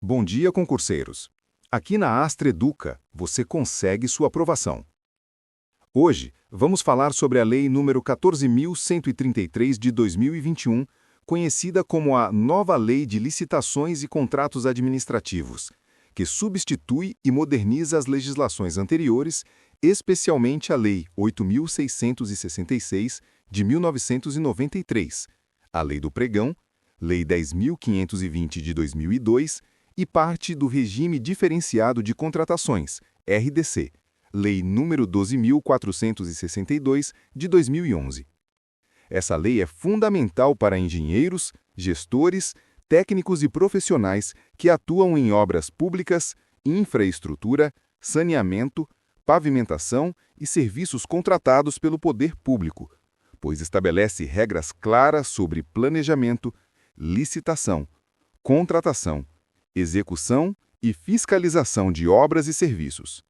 Bom dia, concurseiros! Aqui na Astra Educa, você consegue sua aprovação. Hoje, vamos falar sobre a Lei nº 14.133 de 2021, conhecida como a Nova Lei de Licitações e Contratos Administrativos, que substitui e moderniza as legislações anteriores, especialmente a Lei 8.666 de 1993, a Lei do Pregão, Lei 10.520 de 2002 e parte do Regime Diferenciado de Contratações, RDC, Lei nº 12.462 de 2011. Essa lei é fundamental para engenheiros, gestores, técnicos e profissionais que atuam em obras públicas, infraestrutura, saneamento, pavimentação e serviços contratados pelo poder público, pois estabelece regras claras sobre planejamento, licitação, contratação, execução e fiscalização de obras e serviços.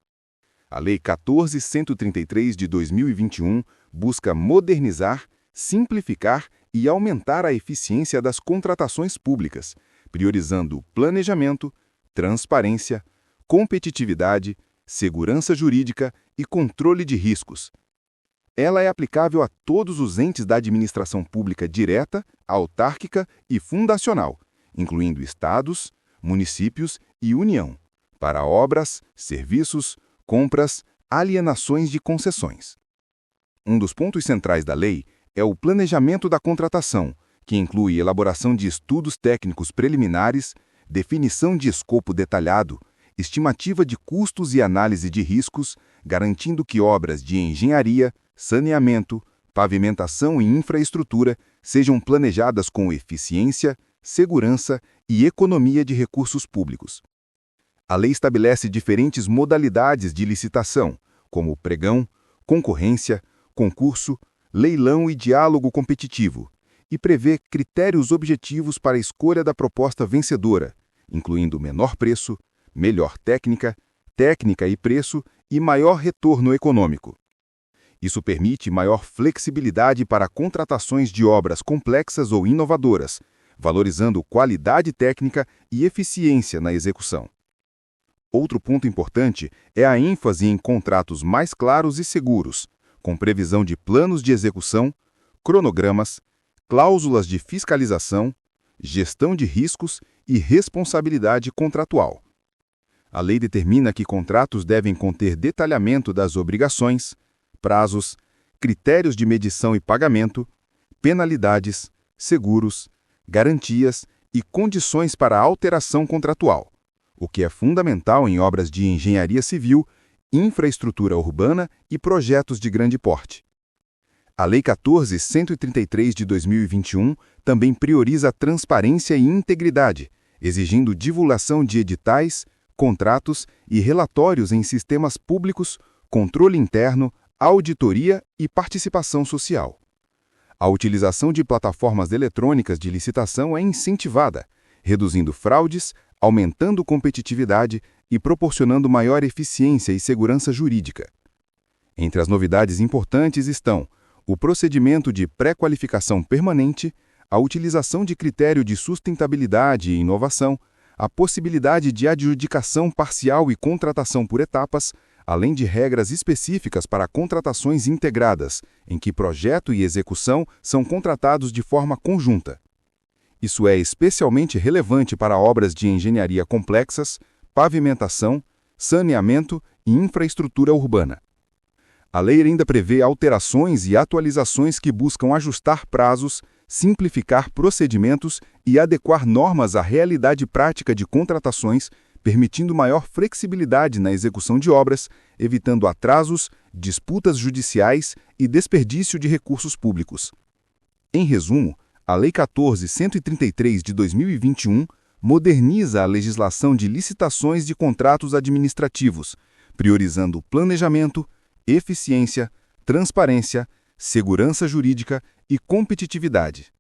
A Lei 14.133 de 2021 busca modernizar, simplificar e aumentar a eficiência das contratações públicas, priorizando planejamento, transparência, competitividade, segurança jurídica e controle de riscos. Ela é aplicável a todos os entes da administração pública direta, autárquica e fundacional, incluindo estados, municípios e União, para obras, serviços, compras, alienações de concessões. Um dos pontos centrais da lei é o planejamento da contratação, que inclui elaboração de estudos técnicos preliminares, definição de escopo detalhado, estimativa de custos e análise de riscos, garantindo que obras de engenharia, saneamento, pavimentação e infraestrutura sejam planejadas com eficiência, segurança e economia de recursos públicos. A lei estabelece diferentes modalidades de licitação, como pregão, concorrência, concurso, leilão e diálogo competitivo, e prevê critérios objetivos para a escolha da proposta vencedora, incluindo menor preço, melhor técnica, técnica e preço e maior retorno econômico. Isso permite maior flexibilidade para contratações de obras complexas ou inovadoras, valorizando qualidade técnica e eficiência na execução. Outro ponto importante é a ênfase em contratos mais claros e seguros, com previsão de planos de execução, cronogramas, cláusulas de fiscalização, gestão de riscos e responsabilidade contratual. A lei determina que contratos devem conter detalhamento das obrigações, prazos, critérios de medição e pagamento, penalidades, seguros, garantias e condições para alteração contratual, o que é fundamental em obras de engenharia civil, infraestrutura urbana e projetos de grande porte. A Lei 14.133 de 2021 também prioriza a transparência e integridade, exigindo divulgação de editais, contratos e relatórios em sistemas públicos, controle interno, auditoria e participação social. A utilização de plataformas eletrônicas de licitação é incentivada, reduzindo fraudes, aumentando competitividade e proporcionando maior eficiência e segurança jurídica. Entre as novidades importantes estão o procedimento de pré-qualificação permanente, a utilização de critério de sustentabilidade e inovação, a possibilidade de adjudicação parcial e contratação por etapas, além de regras específicas para contratações integradas, em que projeto e execução são contratados de forma conjunta. Isso é especialmente relevante para obras de engenharia complexas, pavimentação, saneamento e infraestrutura urbana. A lei ainda prevê alterações e atualizações que buscam ajustar prazos, simplificar procedimentos e adequar normas à realidade prática de contratações, permitindo maior flexibilidade na execução de obras, evitando atrasos, disputas judiciais e desperdício de recursos públicos. Em resumo, a Lei 14.133 de 2021 moderniza a legislação de licitações de contratos administrativos, priorizando planejamento, eficiência, transparência, segurança jurídica e competitividade.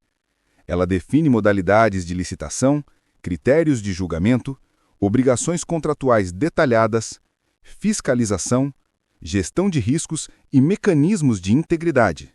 Ela define modalidades de licitação, critérios de julgamento, obrigações contratuais detalhadas, fiscalização, gestão de riscos e mecanismos de integridade.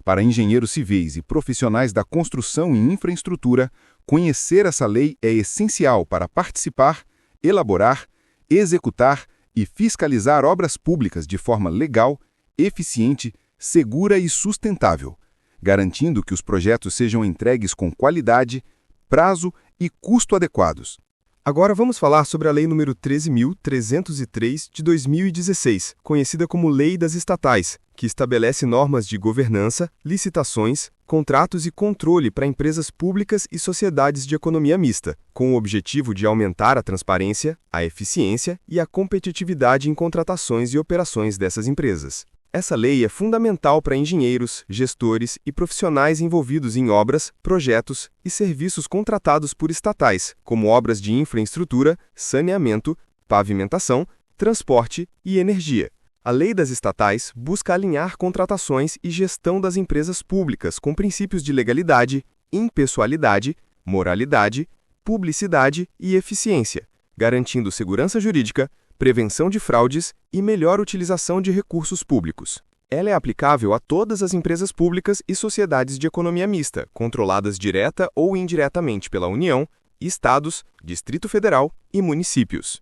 Para engenheiros civis e profissionais da construção e infraestrutura, Conhecer essa lei é essencial para participar, elaborar, executar e fiscalizar obras públicas de forma legal, eficiente, segura e sustentável, garantindo que os projetos sejam entregues com qualidade, prazo e custo adequados. Agora vamos falar sobre a Lei nº 13.303 de 2016, conhecida como Lei das Estatais, que estabelece normas de governança, licitações, contratos e controle para empresas públicas e sociedades de economia mista, com o objetivo de aumentar a transparência, a eficiência e a competitividade em contratações e operações dessas empresas. Essa lei é fundamental para engenheiros, gestores e profissionais envolvidos em obras, projetos e serviços contratados por estatais, como obras de infraestrutura, saneamento, pavimentação, transporte e energia. A Lei das Estatais busca alinhar contratações e gestão das empresas públicas com princípios de legalidade, impessoalidade, moralidade, publicidade e eficiência, garantindo segurança jurídica, prevenção de fraudes e melhor utilização de recursos públicos. Ela é aplicável a todas as empresas públicas e sociedades de economia mista, controladas direta ou indiretamente pela União, Estados, Distrito Federal e municípios.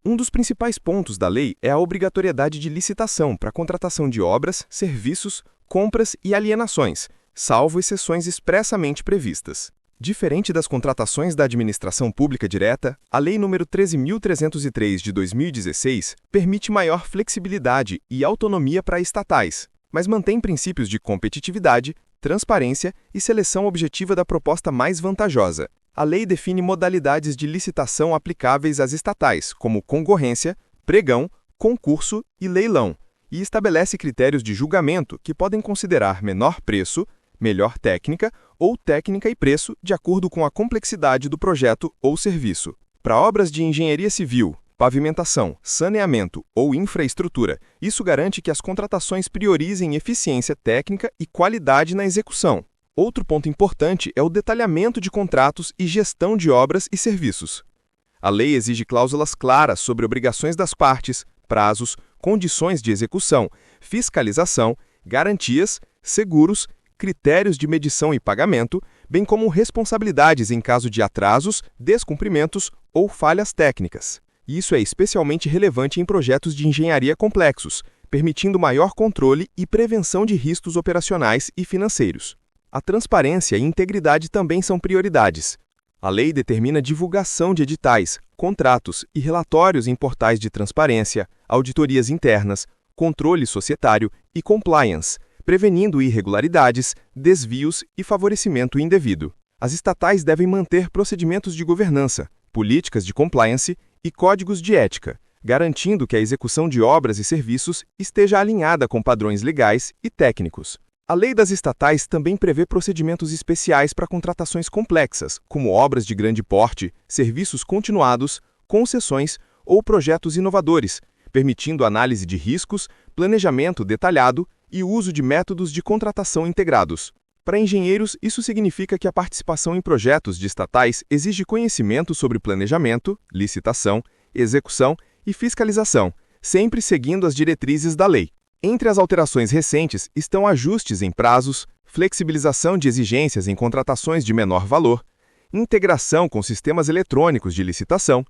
Um dos principais pontos da lei é a obrigatoriedade de licitação para a contratação de obras, serviços, compras e alienações, salvo exceções expressamente previstas. Diferente das contratações da administração pública direta, a Lei nº 13.303 de 2016 permite maior flexibilidade e autonomia para estatais, mas mantém princípios de competitividade, transparência e seleção objetiva da proposta mais vantajosa. A lei define modalidades de licitação aplicáveis às estatais, como concorrência, pregão, concurso e leilão, e estabelece critérios de julgamento que podem considerar menor preço, melhor técnica ou técnica e preço de acordo com a complexidade do projeto ou serviço. Para obras de engenharia civil, pavimentação, saneamento ou infraestrutura, isso garante que as contratações priorizem eficiência técnica e qualidade na execução. Outro ponto importante é o detalhamento de contratos e gestão de obras e serviços. A lei exige cláusulas claras sobre obrigações das partes, prazos, condições de execução, fiscalização, garantias, seguros, critérios de medição e pagamento, bem como responsabilidades em caso de atrasos, descumprimentos ou falhas técnicas. Isso é especialmente relevante em projetos de engenharia complexos, permitindo maior controle e prevenção de riscos operacionais e financeiros. A transparência e integridade também são prioridades. A lei determina divulgação de editais, contratos e relatórios em portais de transparência, auditorias internas, controle societário e compliance, prevenindo irregularidades, desvios e favorecimento indevido. As estatais devem manter procedimentos de governança, políticas de compliance e códigos de ética, garantindo que a execução de obras e serviços esteja alinhada com padrões legais e técnicos. A lei das estatais também prevê procedimentos especiais para contratações complexas, como obras de grande porte, serviços continuados, concessões ou projetos inovadores, permitindo análise de riscos, planejamento detalhado e uso de métodos de contratação integrados. Para engenheiros, isso significa que a participação em projetos de estatais exige conhecimento sobre planejamento, licitação, execução e fiscalização, sempre seguindo as diretrizes da lei. Entre as alterações recentes estão ajustes em prazos, flexibilização de exigências em contratações de menor valor, integração com sistemas eletrônicos de licitação,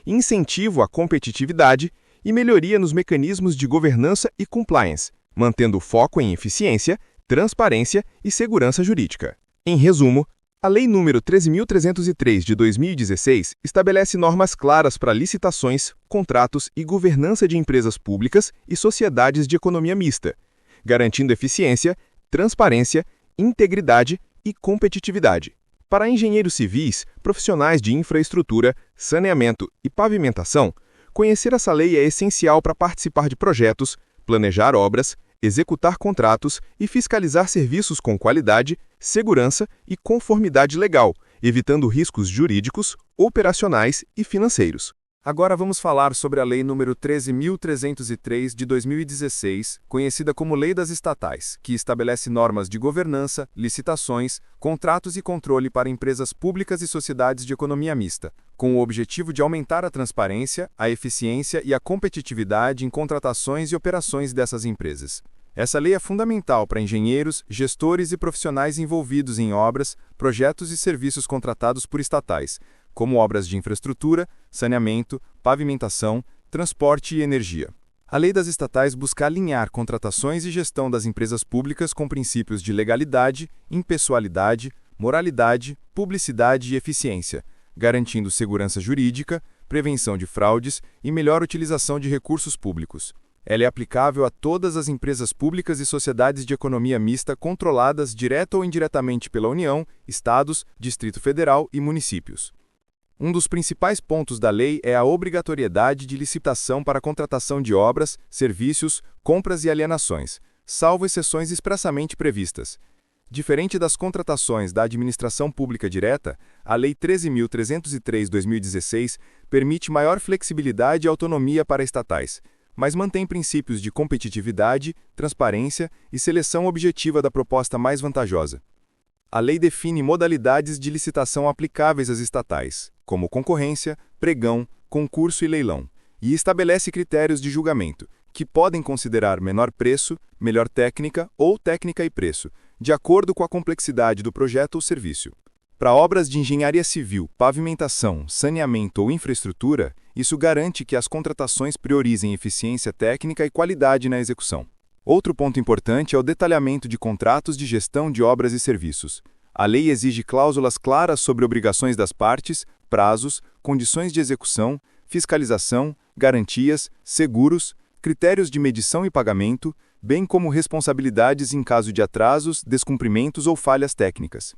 incentivo à competitividade e melhoria nos mecanismos de governança e compliance, mantendo o foco em eficiência, transparência e segurança jurídica. Em resumo, a Lei nº 13.303 de 2016 estabelece normas claras para licitações, contratos e governança de empresas públicas e sociedades de economia mista, garantindo eficiência, transparência, integridade e competitividade. Para engenheiros civis, profissionais de infraestrutura, saneamento e pavimentação, conhecer essa lei é essencial para participar de projetos, planejar obras, executar contratos e fiscalizar serviços com qualidade, segurança e conformidade legal, evitando riscos jurídicos, operacionais e financeiros. Agora vamos falar sobre a Lei nº 13.303 de 2016, conhecida como Lei das Estatais, que estabelece normas de governança, licitações, contratos e controle para empresas públicas e sociedades de economia mista, com o objetivo de aumentar a transparência, a eficiência e a competitividade em contratações e operações dessas empresas. Essa lei é fundamental para engenheiros, gestores e profissionais envolvidos em obras, projetos e serviços contratados por estatais, como obras de infraestrutura, saneamento, pavimentação, transporte e energia. A lei das estatais busca alinhar contratações e gestão das empresas públicas com princípios de legalidade, impessoalidade, moralidade, publicidade e eficiência, garantindo segurança jurídica, prevenção de fraudes e melhor utilização de recursos públicos. Ela é aplicável a todas as empresas públicas e sociedades de economia mista controladas direta ou indiretamente pela União, Estados, Distrito Federal e municípios. Um dos principais pontos da lei é a obrigatoriedade de licitação para a contratação de obras, serviços, compras e alienações, salvo exceções expressamente previstas. Diferente das contratações da administração pública direta, a Lei 13.303/2016 permite maior flexibilidade e autonomia para estatais, mas mantém princípios de competitividade, transparência e seleção objetiva da proposta mais vantajosa. A lei define modalidades de licitação aplicáveis às estatais, como concorrência, pregão, concurso e leilão, e estabelece critérios de julgamento, que podem considerar menor preço, melhor técnica ou técnica e preço, de acordo com a complexidade do projeto ou serviço. Para obras de engenharia civil, pavimentação, saneamento ou infraestrutura, isso garante que as contratações priorizem eficiência técnica e qualidade na execução. Outro ponto importante é o detalhamento de contratos de gestão de obras e serviços. A lei exige cláusulas claras sobre obrigações das partes, prazos, condições de execução, fiscalização, garantias, seguros, critérios de medição e pagamento, bem como responsabilidades em caso de atrasos, descumprimentos ou falhas técnicas.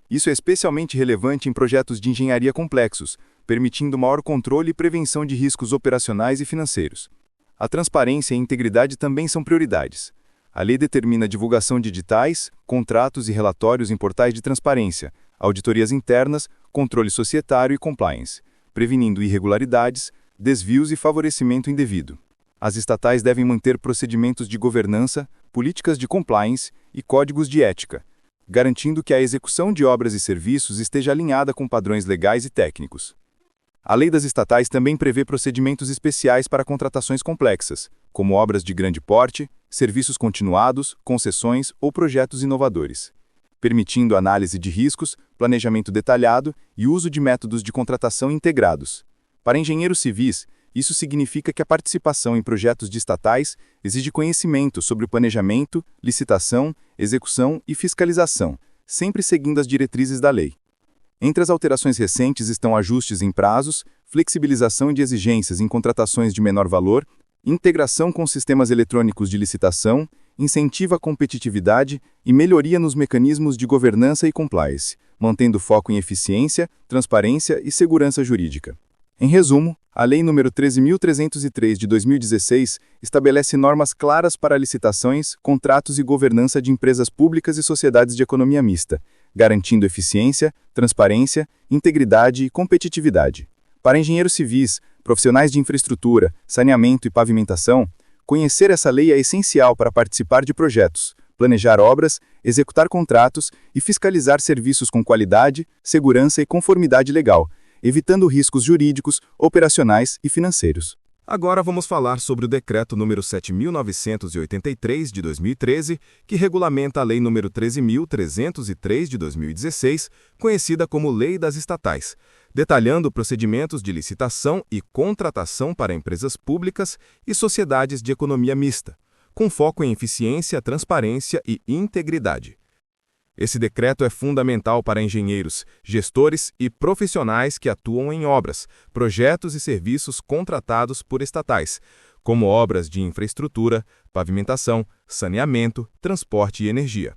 Isso é especialmente relevante em projetos de engenharia complexos, permitindo maior controle e prevenção de riscos operacionais e financeiros. A transparência e a integridade também são prioridades. A lei determina a divulgação de editais, contratos e relatórios em portais de transparência, auditorias internas, controle societário e compliance, prevenindo irregularidades, desvios e favorecimento indevido. As estatais devem manter procedimentos de governança, políticas de compliance e códigos de ética, garantindo que a execução de obras e serviços esteja alinhada com padrões legais e técnicos. A lei das estatais também prevê procedimentos especiais para contratações complexas, como obras de grande porte, serviços continuados, concessões ou projetos inovadores, permitindo análise de riscos, planejamento detalhado e uso de métodos de contratação integrados. Para engenheiros civis, isso significa que a participação em projetos de estatais exige conhecimento sobre o planejamento, licitação, execução e fiscalização, sempre seguindo as diretrizes da lei. Entre as alterações recentes estão ajustes em prazos, flexibilização de exigências em contratações de menor valor, integração com sistemas eletrônicos de licitação, incentivo à competitividade e melhoria nos mecanismos de governança e compliance, mantendo foco em eficiência, transparência e segurança jurídica. Em resumo, a Lei nº 13.303 de 2016 estabelece normas claras para licitações, contratos e governança de empresas públicas e sociedades de economia mista, garantindo eficiência, transparência, integridade e competitividade. Para engenheiros civis, profissionais de infraestrutura, saneamento e pavimentação, conhecer essa lei é essencial para participar de projetos, planejar obras, executar contratos e fiscalizar serviços com qualidade, segurança e conformidade legal, evitando riscos jurídicos, operacionais e financeiros. Agora vamos falar sobre o Decreto nº 7.983 de 2013, que regulamenta a Lei nº 13.303 de 2016, conhecida como Lei das Estatais, detalhando procedimentos de licitação e contratação para empresas públicas e sociedades de economia mista, com foco em eficiência, transparência e integridade. Esse decreto é fundamental para engenheiros, gestores e profissionais que atuam em obras, projetos e serviços contratados por estatais, como obras de infraestrutura, pavimentação, saneamento, transporte e energia.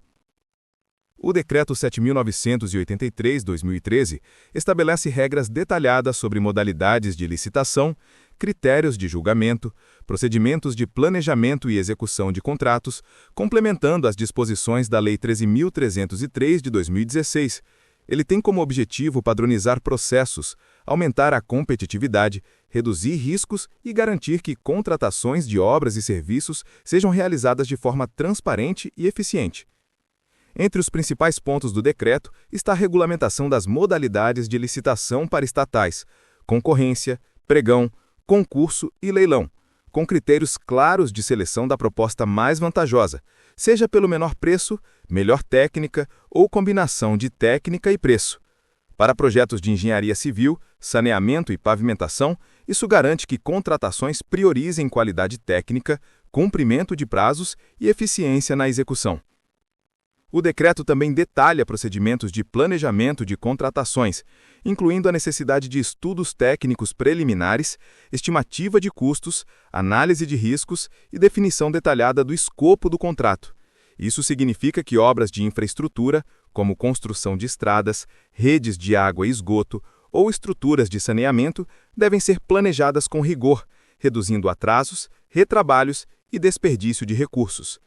O Decreto 7.983/2013 estabelece regras detalhadas sobre modalidades de licitação, critérios de julgamento, procedimentos de planejamento e execução de contratos, complementando as disposições da Lei 13.303 de 2016. Ele tem como objetivo padronizar processos, aumentar a competitividade, reduzir riscos e garantir que contratações de obras e serviços sejam realizadas de forma transparente e eficiente. Entre os principais pontos do decreto está a regulamentação das modalidades de licitação para estatais, concorrência, pregão, concurso e leilão, com critérios claros de seleção da proposta mais vantajosa, seja pelo menor preço, melhor técnica ou combinação de técnica e preço. Para projetos de engenharia civil, saneamento e pavimentação, isso garante que contratações priorizem qualidade técnica, cumprimento de prazos e eficiência na execução. O decreto também detalha procedimentos de planejamento de contratações, incluindo a necessidade de estudos técnicos preliminares, estimativa de custos, análise de riscos e definição detalhada do escopo do contrato. Isso significa que obras de infraestrutura, como construção de estradas, redes de água e esgoto ou estruturas de saneamento, devem ser planejadas com rigor, reduzindo atrasos, retrabalhos e desperdício de recursos.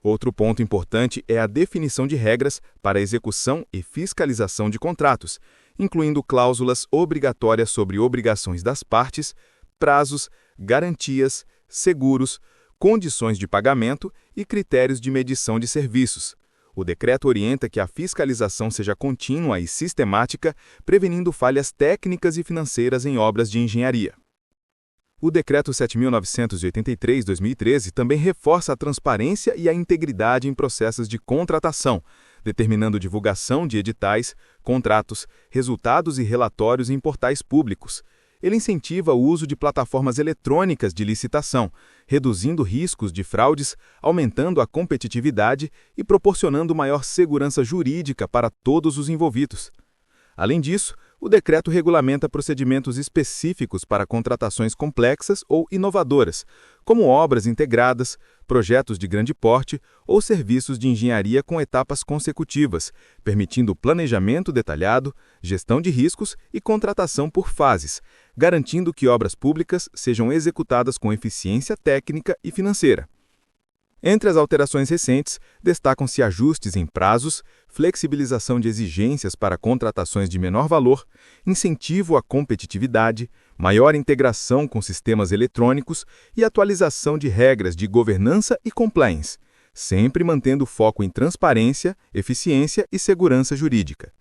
Outro ponto importante é a definição de regras para a execução e fiscalização de contratos, incluindo cláusulas obrigatórias sobre obrigações das partes, prazos, garantias, seguros, condições de pagamento e critérios de medição de serviços. O decreto orienta que a fiscalização seja contínua e sistemática, prevenindo falhas técnicas e financeiras em obras de engenharia. O Decreto 7.983/2013 também reforça a transparência e a integridade em processos de contratação, determinando divulgação de editais, contratos, resultados e relatórios em portais públicos. Ele incentiva o uso de plataformas eletrônicas de licitação, reduzindo riscos de fraudes, aumentando a competitividade e proporcionando maior segurança jurídica para todos os envolvidos. Além disso, o decreto regulamenta procedimentos específicos para contratações complexas ou inovadoras, como obras integradas, projetos de grande porte ou serviços de engenharia com etapas consecutivas, permitindo planejamento detalhado, gestão de riscos e contratação por fases, garantindo que obras públicas sejam executadas com eficiência técnica e financeira. Entre as alterações recentes, destacam-se ajustes em prazos, flexibilização de exigências para contratações de menor valor, incentivo à competitividade, maior integração com sistemas eletrônicos e atualização de regras de governança e compliance, sempre mantendo foco em transparência, eficiência e segurança jurídica.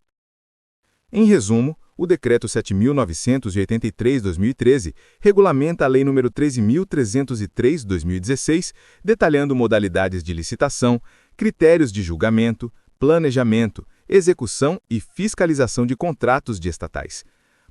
Em resumo, o Decreto 7.983/2013 regulamenta a Lei nº 13.303/2016, detalhando modalidades de licitação, critérios de julgamento, planejamento, execução e fiscalização de contratos de estatais.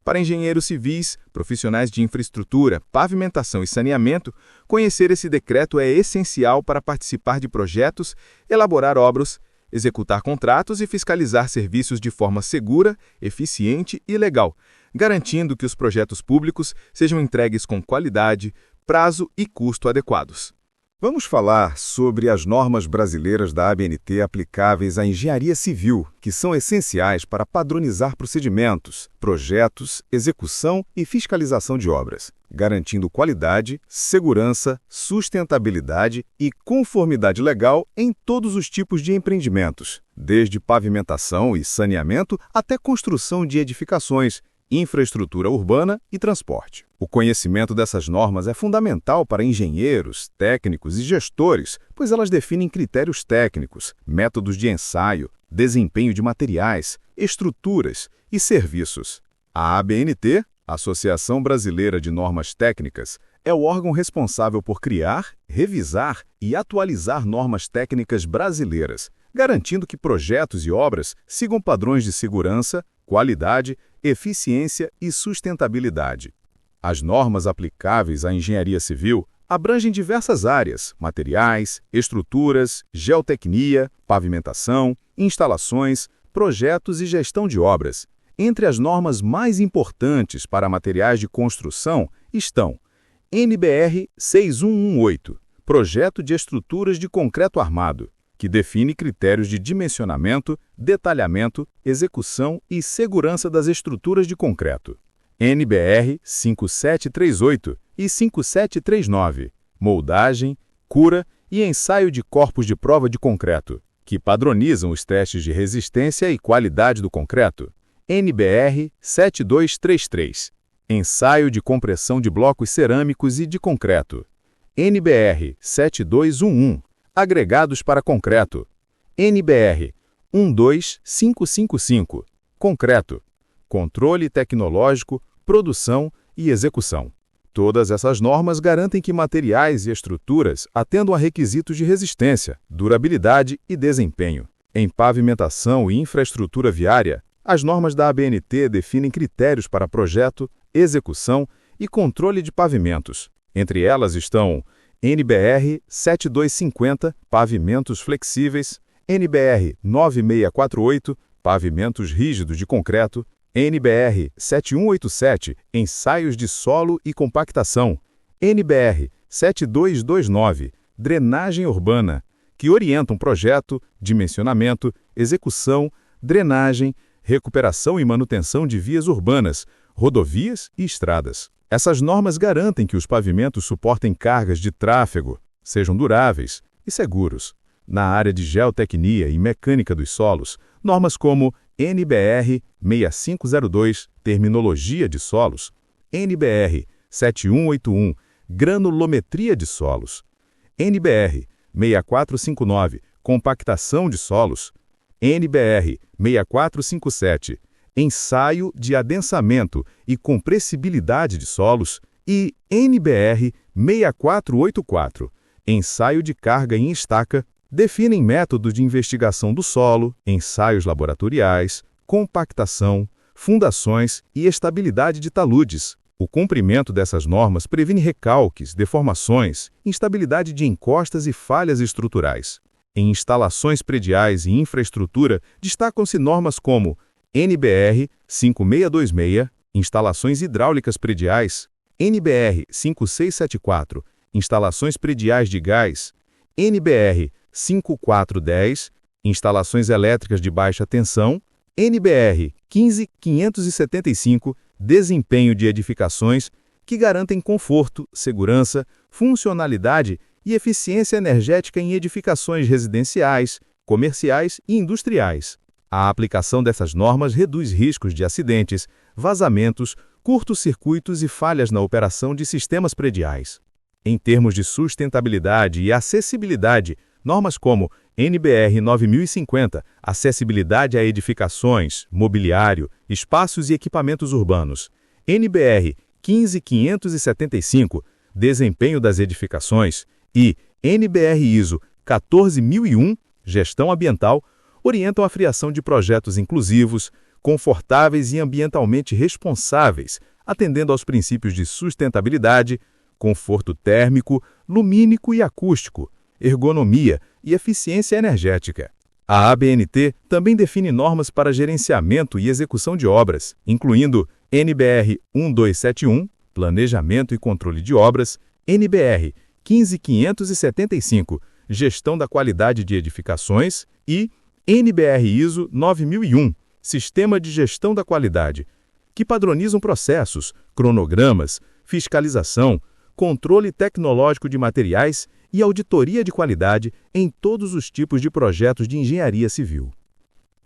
Para engenheiros civis, profissionais de infraestrutura, pavimentação e saneamento, conhecer esse decreto é essencial para participar de projetos, elaborar obras, executar contratos e fiscalizar serviços de forma segura, eficiente e legal, garantindo que os projetos públicos sejam entregues com qualidade, prazo e custo adequados. Vamos falar sobre as normas brasileiras da ABNT aplicáveis à engenharia civil, que são essenciais para padronizar procedimentos, projetos, execução e fiscalização de obras, garantindo qualidade, segurança, sustentabilidade e conformidade legal em todos os tipos de empreendimentos, desde pavimentação e saneamento até construção de edificações, infraestrutura urbana e transporte. O conhecimento dessas normas é fundamental para engenheiros, técnicos e gestores, pois elas definem critérios técnicos, métodos de ensaio, desempenho de materiais, estruturas e serviços. A ABNT, Associação Brasileira de Normas Técnicas, é o órgão responsável por criar, revisar e atualizar normas técnicas brasileiras, garantindo que projetos e obras sigam padrões de segurança, qualidade, eficiência e sustentabilidade. As normas aplicáveis à engenharia civil abrangem diversas áreas: materiais, estruturas, geotecnia, pavimentação, instalações, projetos e gestão de obras. Entre as normas mais importantes para materiais de construção estão NBR 6118, Projeto de Estruturas de Concreto Armado, que define critérios de dimensionamento, detalhamento, execução e segurança das estruturas de concreto. NBR 5738 e 5739, Moldagem, Cura e Ensaio de Corpos de Prova de Concreto, que padronizam os testes de resistência e qualidade do concreto. NBR 7233, Ensaio de Compressão de Blocos Cerâmicos e de Concreto. NBR 7211, Agregados para concreto. NBR 12555, Concreto. Controle tecnológico, produção e execução. Todas essas normas garantem que materiais e estruturas atendam a requisitos de resistência, durabilidade e desempenho. Em pavimentação e infraestrutura viária, as normas da ABNT definem critérios para projeto, execução e controle de pavimentos. Entre elas estão NBR 7250, pavimentos flexíveis, NBR 9648, pavimentos rígidos de concreto, NBR 7187, ensaios de solo e compactação, NBR 7229, drenagem urbana, que orientam projeto, dimensionamento, execução, drenagem, recuperação e manutenção de vias urbanas, rodovias e estradas. Essas normas garantem que os pavimentos suportem cargas de tráfego, sejam duráveis e seguros. Na área de geotecnia e mecânica dos solos, normas como NBR 6502, terminologia de solos, NBR 7181, granulometria de solos, NBR 6459, compactação de solos, NBR 6457, ensaio de adensamento e compressibilidade de solos e NBR 6484, ensaio de carga em estaca, definem métodos de investigação do solo, ensaios laboratoriais, compactação, fundações e estabilidade de taludes. O cumprimento dessas normas previne recalques, deformações, instabilidade de encostas e falhas estruturais. Em instalações prediais e infraestrutura, destacam-se normas como NBR 5626, instalações hidráulicas prediais, NBR 5674, instalações prediais de gás, NBR 5410, instalações elétricas de baixa tensão, NBR 15575, desempenho de edificações que garantem conforto, segurança, funcionalidade e eficiência energética em edificações residenciais, comerciais e industriais. A aplicação dessas normas reduz riscos de acidentes, vazamentos, curtos-circuitos e falhas na operação de sistemas prediais. Em termos de sustentabilidade e acessibilidade, normas como NBR 9050, acessibilidade a edificações, mobiliário, espaços e equipamentos urbanos, NBR 15575, desempenho das edificações, e NBR ISO 14001, gestão ambiental, orientam a criação de projetos inclusivos, confortáveis e ambientalmente responsáveis, atendendo aos princípios de sustentabilidade, conforto térmico, lumínico e acústico, ergonomia e eficiência energética. A ABNT também define normas para gerenciamento e execução de obras, incluindo NBR 1271, planejamento e controle de obras, NBR 15575, gestão da qualidade de edificações e NBR ISO 9001, sistema de gestão da qualidade, que padronizam processos, cronogramas, fiscalização, controle tecnológico de materiais e auditoria de qualidade em todos os tipos de projetos de engenharia civil.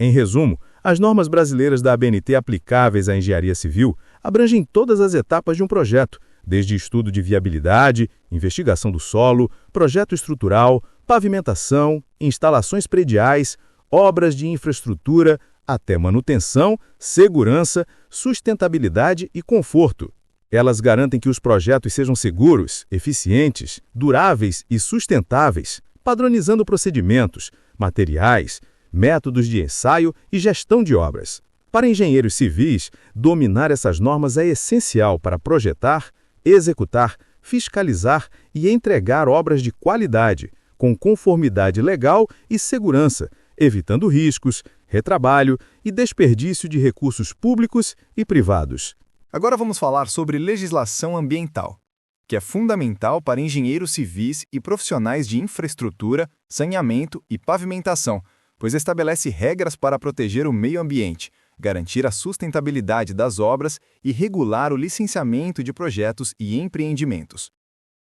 Em resumo, as normas brasileiras da ABNT aplicáveis à engenharia civil abrangem todas as etapas de um projeto, desde estudo de viabilidade, investigação do solo, projeto estrutural, pavimentação, instalações prediais, obras de infraestrutura, até manutenção, segurança, sustentabilidade e conforto. Elas garantem que os projetos sejam seguros, eficientes, duráveis e sustentáveis, padronizando procedimentos, materiais, métodos de ensaio e gestão de obras. Para engenheiros civis, dominar essas normas é essencial para projetar, executar, fiscalizar e entregar obras de qualidade, com conformidade legal e segurança, evitando riscos, retrabalho e desperdício de recursos públicos e privados. Agora vamos falar sobre legislação ambiental, que é fundamental para engenheiros civis e profissionais de infraestrutura, saneamento e pavimentação, pois estabelece regras para proteger o meio ambiente, garantir a sustentabilidade das obras e regular o licenciamento de projetos e empreendimentos.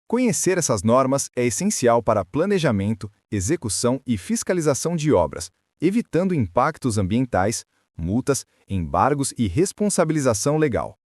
Conhecer essas normas é essencial para planejamento, execução e fiscalização de obras, evitando impactos ambientais, multas, embargos e responsabilização legal.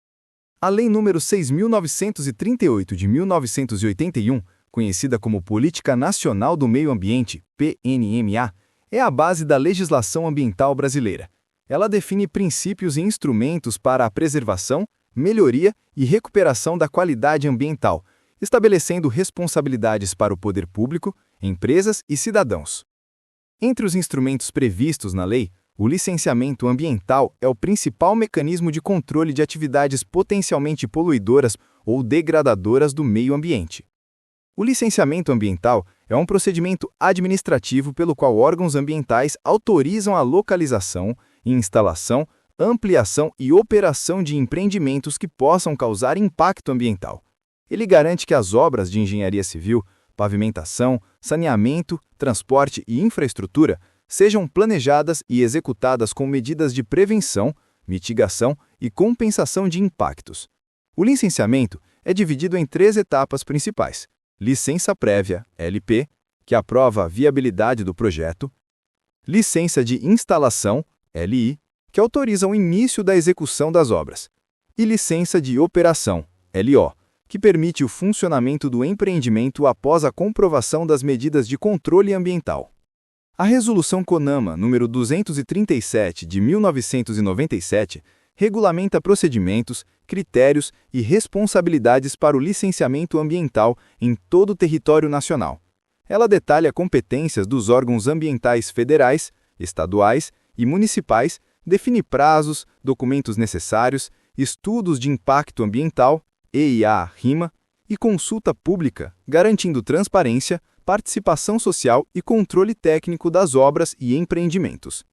A Lei nº 6.938 de 1981, conhecida como Política Nacional do Meio Ambiente, PNMA, é a base da legislação ambiental brasileira. Ela define princípios e instrumentos para a preservação, melhoria e recuperação da qualidade ambiental, estabelecendo responsabilidades para o poder público, empresas e cidadãos. Entre os instrumentos previstos na lei, o licenciamento ambiental é o principal mecanismo de controle de atividades potencialmente poluidoras ou degradadoras do meio ambiente. O licenciamento ambiental é um procedimento administrativo pelo qual órgãos ambientais autorizam a localização, instalação, ampliação e operação de empreendimentos que possam causar impacto ambiental. Ele garante que as obras de engenharia civil, pavimentação, saneamento, transporte e infraestrutura sejam planejadas e executadas com medidas de prevenção, mitigação e compensação de impactos. O licenciamento é dividido em 3 etapas principais: licença prévia, LP, que aprova a viabilidade do projeto; licença de instalação, LI, que autoriza o início da execução das obras; e licença de operação, LO, que permite o funcionamento do empreendimento após a comprovação das medidas de controle ambiental. A Resolução CONAMA nº 237 de 1997 regulamenta procedimentos, critérios e responsabilidades para o licenciamento ambiental em todo o território nacional. Ela detalha competências dos órgãos ambientais federais, estaduais e municipais, define prazos, documentos necessários, estudos de impacto ambiental, EIA-RIMA, e consulta pública, garantindo transparência, participação social e controle técnico das obras e empreendimentos.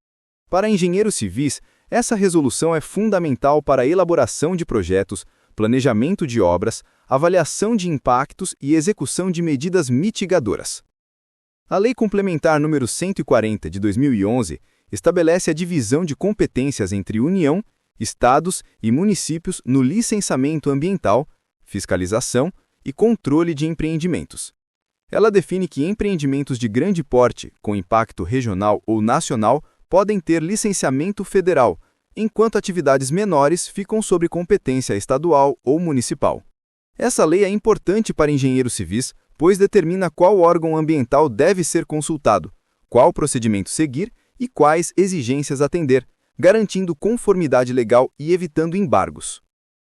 Para engenheiros civis, essa resolução é fundamental para a elaboração de projetos, planejamento de obras, avaliação de impactos e execução de medidas mitigadoras. A Lei Complementar nº 140 de 2011 estabelece a divisão de competências entre União, Estados e municípios no licenciamento ambiental, fiscalização e controle de empreendimentos. Ela define que empreendimentos de grande porte, com impacto regional ou nacional, podem ter licenciamento federal, enquanto atividades menores ficam sob competência estadual ou municipal. Essa lei é importante para engenheiros civis, pois determina qual órgão ambiental deve ser consultado, qual procedimento seguir e quais exigências atender, garantindo conformidade legal e evitando embargos.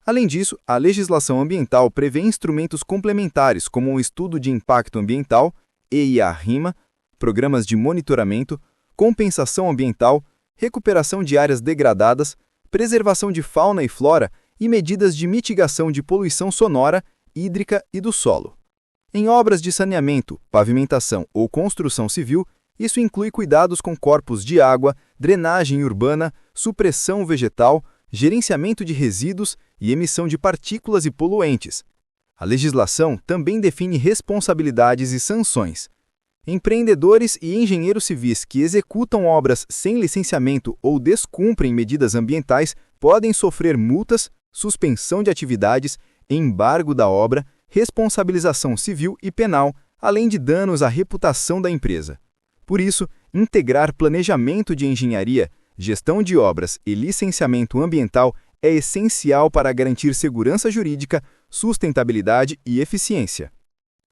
Além disso, a legislação ambiental prevê instrumentos complementares como o estudo de impacto ambiental, EIA-RIMA, programas de monitoramento, compensação ambiental, recuperação de áreas degradadas, preservação de fauna e flora e medidas de mitigação de poluição sonora, hídrica e do solo. Em obras de saneamento, pavimentação ou construção civil, isso inclui cuidados com corpos de água, drenagem urbana, supressão vegetal, gerenciamento de resíduos e emissão de partículas e poluentes. A legislação também define responsabilidades e sanções. Empreendedores e engenheiros civis que executam obras sem licenciamento ou descumprem medidas ambientais podem sofrer multas, suspensão de atividades, embargo da obra, responsabilização civil e penal, além de danos à reputação da empresa. Por isso, integrar planejamento de engenharia, gestão de obras e licenciamento ambiental é essencial para garantir segurança jurídica, sustentabilidade e eficiência.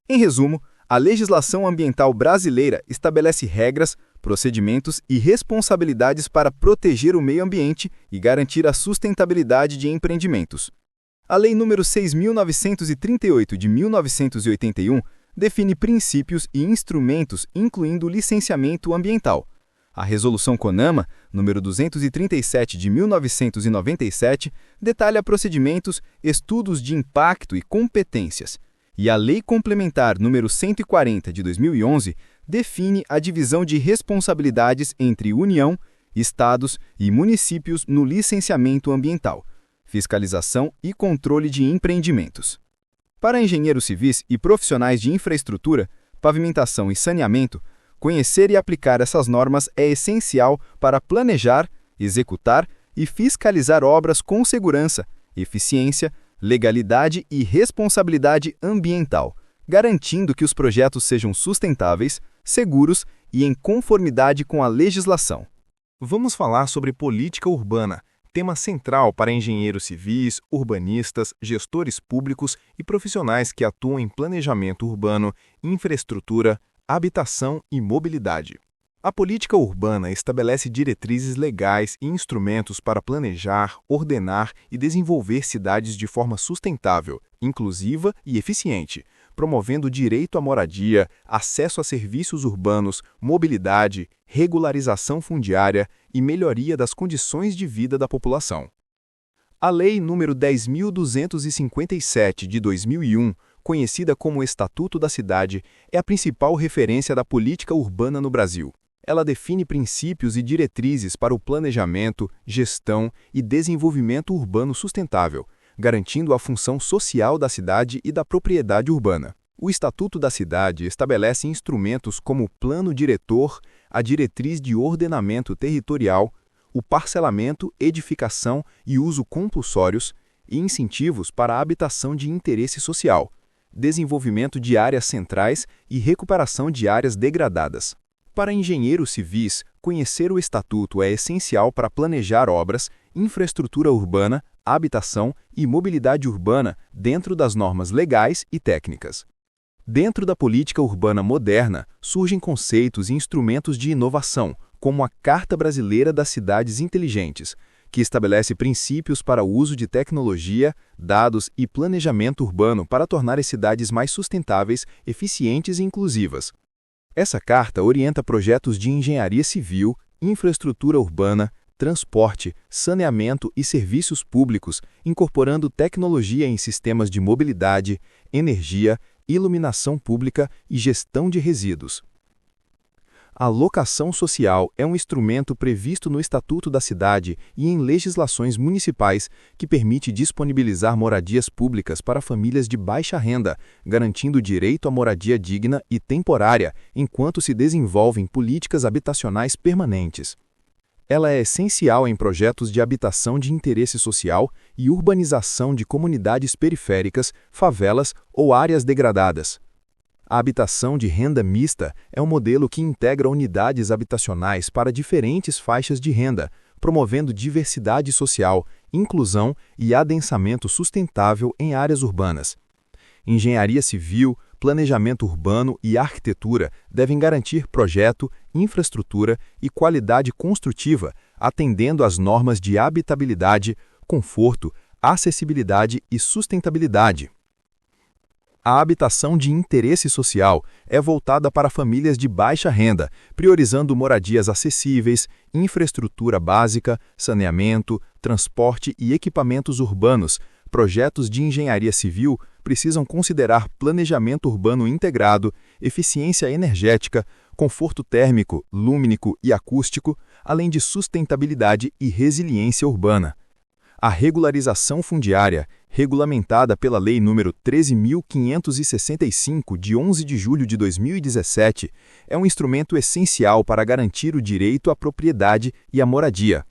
Em resumo, a legislação ambiental brasileira estabelece regras, procedimentos e responsabilidades para proteger o meio ambiente e garantir a sustentabilidade de empreendimentos. A Lei nº 6.938 de 1981 define princípios e instrumentos, incluindo o licenciamento ambiental. A Resolução CONAMA, nº 237 de 1997, detalha procedimentos, estudos de impacto e competências. E a Lei Complementar nº 140 de 2011 define a divisão de responsabilidades entre União, Estados e municípios no licenciamento ambiental, fiscalização e controle de empreendimentos. Para engenheiros civis e profissionais de infraestrutura, pavimentação e saneamento, conhecer e aplicar essas normas é essencial para planejar, executar e fiscalizar obras com segurança, eficiência, legalidade e responsabilidade ambiental, garantindo que os projetos sejam sustentáveis, seguros e em conformidade com a legislação. Vamos falar sobre política urbana, tema central para engenheiros civis, urbanistas, gestores públicos e profissionais que atuam em planejamento urbano, infraestrutura, habitação e mobilidade. A política urbana estabelece diretrizes legais e instrumentos para planejar, ordenar e desenvolver cidades de forma sustentável, inclusiva e eficiente, promovendo o direito à moradia, acesso a serviços urbanos, mobilidade, regularização fundiária e melhoria das condições de vida da população. A Lei nº 10.257, de 2001, conhecida como Estatuto da Cidade, é a principal referência da política urbana no Brasil. Ela define princípios e diretrizes para o planejamento, gestão e desenvolvimento urbano sustentável, garantindo a função social da cidade e da propriedade urbana. O Estatuto da Cidade estabelece instrumentos como o Plano Diretor, a Diretriz de Ordenamento Territorial, o parcelamento, edificação e uso compulsórios e incentivos para a habitação de interesse social, desenvolvimento de áreas centrais e recuperação de áreas degradadas. Para engenheiros civis, conhecer o Estatuto é essencial para planejar obras, infraestrutura urbana, habitação e mobilidade urbana dentro das normas legais e técnicas. Dentro da política urbana moderna, surgem conceitos e instrumentos de inovação, como a Carta Brasileira das Cidades Inteligentes, que estabelece princípios para o uso de tecnologia, dados e planejamento urbano para tornar as cidades mais sustentáveis, eficientes e inclusivas. Essa carta orienta projetos de engenharia civil, infraestrutura urbana, transporte, saneamento e serviços públicos, incorporando tecnologia em sistemas de mobilidade, energia, iluminação pública e gestão de resíduos. A locação social é um instrumento previsto no Estatuto da Cidade e em legislações municipais que permite disponibilizar moradias públicas para famílias de baixa renda, garantindo o direito à moradia digna e temporária enquanto se desenvolvem políticas habitacionais permanentes. Ela é essencial em projetos de habitação de interesse social e urbanização de comunidades periféricas, favelas ou áreas degradadas. A habitação de renda mista é um modelo que integra unidades habitacionais para diferentes faixas de renda, promovendo diversidade social, inclusão e adensamento sustentável em áreas urbanas. Engenharia civil, planejamento urbano e arquitetura devem garantir projeto, infraestrutura e qualidade construtiva, atendendo às normas de habitabilidade, conforto, acessibilidade e sustentabilidade. A habitação de interesse social é voltada para famílias de baixa renda, priorizando moradias acessíveis, infraestrutura básica, saneamento, transporte e equipamentos urbanos. Projetos de engenharia civil precisam considerar planejamento urbano integrado, eficiência energética, conforto térmico, lúminico e acústico, além de sustentabilidade e resiliência urbana. A regularização fundiária, regulamentada pela Lei nº 13.565, de 11 de julho de 2017, é um instrumento essencial para garantir o direito à propriedade e à moradia.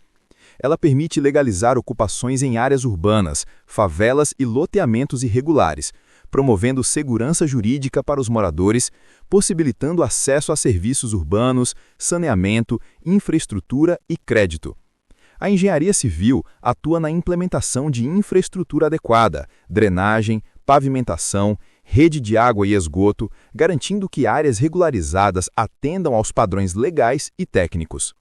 Ela permite legalizar ocupações em áreas urbanas, favelas e loteamentos irregulares, promovendo segurança jurídica para os moradores, possibilitando acesso a serviços urbanos, saneamento, infraestrutura e crédito. A engenharia civil atua na implementação de infraestrutura adequada, drenagem, pavimentação, rede de água e esgoto, garantindo que áreas regularizadas atendam aos padrões legais e técnicos.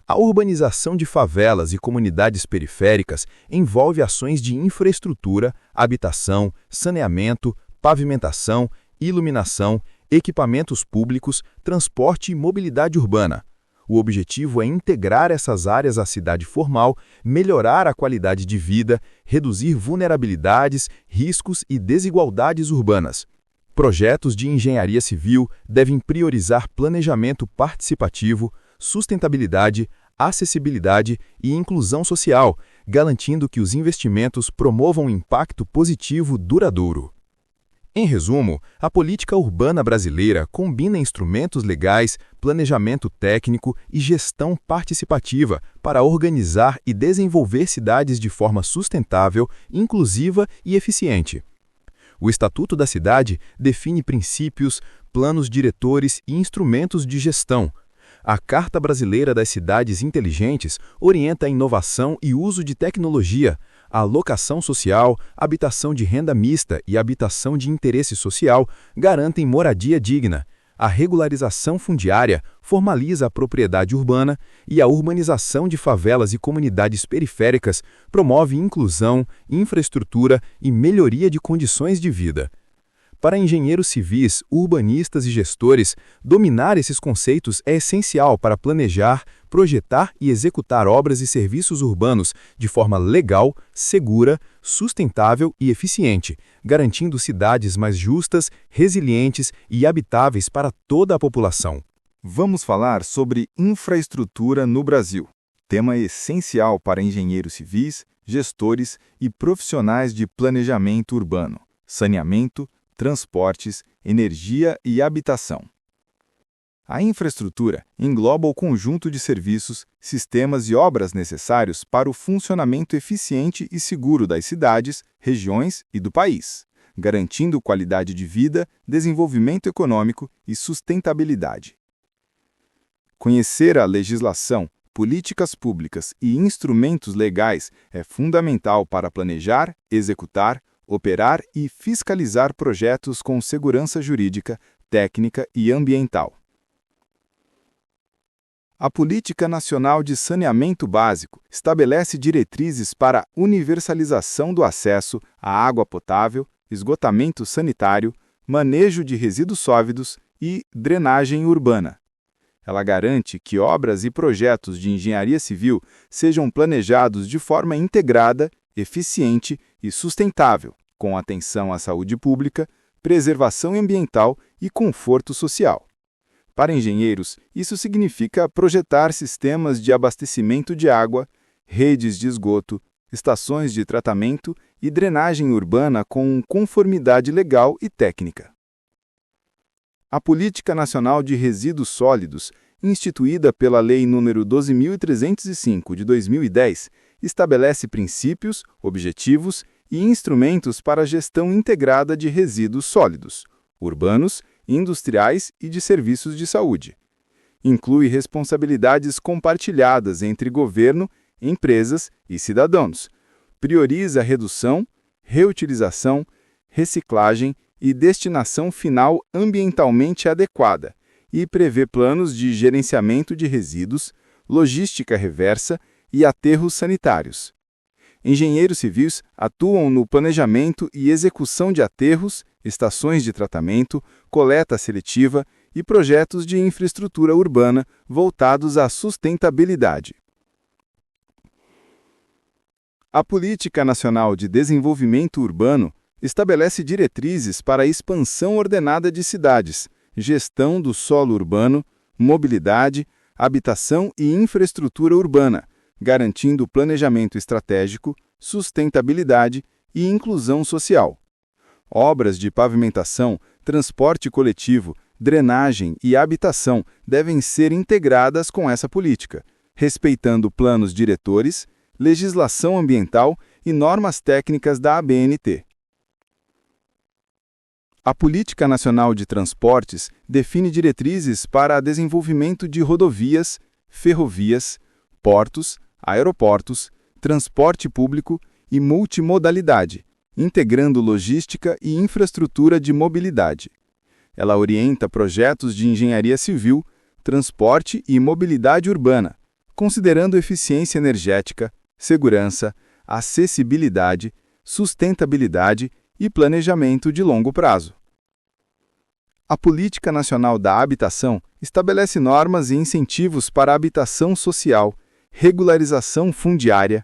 A urbanização de favelas e comunidades periféricas envolve ações de infraestrutura, habitação, saneamento, pavimentação, iluminação, equipamentos públicos, transporte e mobilidade urbana. O objetivo é integrar essas áreas à cidade formal, melhorar a qualidade de vida, reduzir vulnerabilidades, riscos e desigualdades urbanas. Projetos de engenharia civil devem priorizar planejamento participativo, sustentabilidade, acessibilidade e inclusão social, garantindo que os investimentos promovam um impacto positivo duradouro. Em resumo, a política urbana brasileira combina instrumentos legais, planejamento técnico e gestão participativa para organizar e desenvolver cidades de forma sustentável, inclusiva e eficiente. O Estatuto da Cidade define princípios, planos diretores e instrumentos de gestão. A Carta Brasileira das Cidades Inteligentes orienta a inovação e uso de tecnologia, a locação social, habitação de renda mista e habitação de interesse social garantem moradia digna. A regularização fundiária formaliza a propriedade urbana e a urbanização de favelas e comunidades periféricas promove inclusão, infraestrutura e melhoria de condições de vida. Para engenheiros civis, urbanistas e gestores, dominar esses conceitos é essencial para planejar, projetar e executar obras e serviços urbanos de forma legal, segura, sustentável e eficiente, garantindo cidades mais justas, resilientes e habitáveis para toda a população. Vamos falar sobre infraestrutura no Brasil, tema essencial para engenheiros civis, gestores e profissionais de planejamento urbano, saneamento, transportes, energia e habitação. A infraestrutura engloba o conjunto de serviços, sistemas e obras necessários para o funcionamento eficiente e seguro das cidades, regiões e do país, garantindo qualidade de vida, desenvolvimento econômico e sustentabilidade. Conhecer a legislação, políticas públicas e instrumentos legais é fundamental para planejar, executar, operar e fiscalizar projetos com segurança jurídica, técnica e ambiental. A Política Nacional de Saneamento Básico estabelece diretrizes para a universalização do acesso à água potável, esgotamento sanitário, manejo de resíduos sólidos e drenagem urbana. Ela garante que obras e projetos de engenharia civil sejam planejados de forma integrada, eficiente e sustentável, com atenção à saúde pública, preservação ambiental e conforto social. Para engenheiros, isso significa projetar sistemas de abastecimento de água, redes de esgoto, estações de tratamento e drenagem urbana com conformidade legal e técnica. A Política Nacional de Resíduos Sólidos, instituída pela Lei nº 12.305 de 2010, estabelece princípios, objetivos e instrumentos para a gestão integrada de resíduos sólidos, urbanos, industriais e de serviços de saúde. Inclui responsabilidades compartilhadas entre governo, empresas e cidadãos. Prioriza a redução, reutilização, reciclagem e destinação final ambientalmente adequada e prevê planos de gerenciamento de resíduos, logística reversa e aterros sanitários. Engenheiros civis atuam no planejamento e execução de aterros, estações de tratamento, coleta seletiva e projetos de infraestrutura urbana voltados à sustentabilidade. A Política Nacional de Desenvolvimento Urbano estabelece diretrizes para a expansão ordenada de cidades, gestão do solo urbano, mobilidade, habitação e infraestrutura urbana, garantindo planejamento estratégico, sustentabilidade e inclusão social. Obras de pavimentação, transporte coletivo, drenagem e habitação devem ser integradas com essa política, respeitando planos diretores, legislação ambiental e normas técnicas da ABNT. A Política Nacional de Transportes define diretrizes para o desenvolvimento de rodovias, ferrovias, portos, aeroportos, transporte público e multimodalidade, integrando logística e infraestrutura de mobilidade. Ela orienta projetos de engenharia civil, transporte e mobilidade urbana, considerando eficiência energética, segurança, acessibilidade, sustentabilidade e planejamento de longo prazo. A Política Nacional da Habitação estabelece normas e incentivos para a habitação social, regularização fundiária,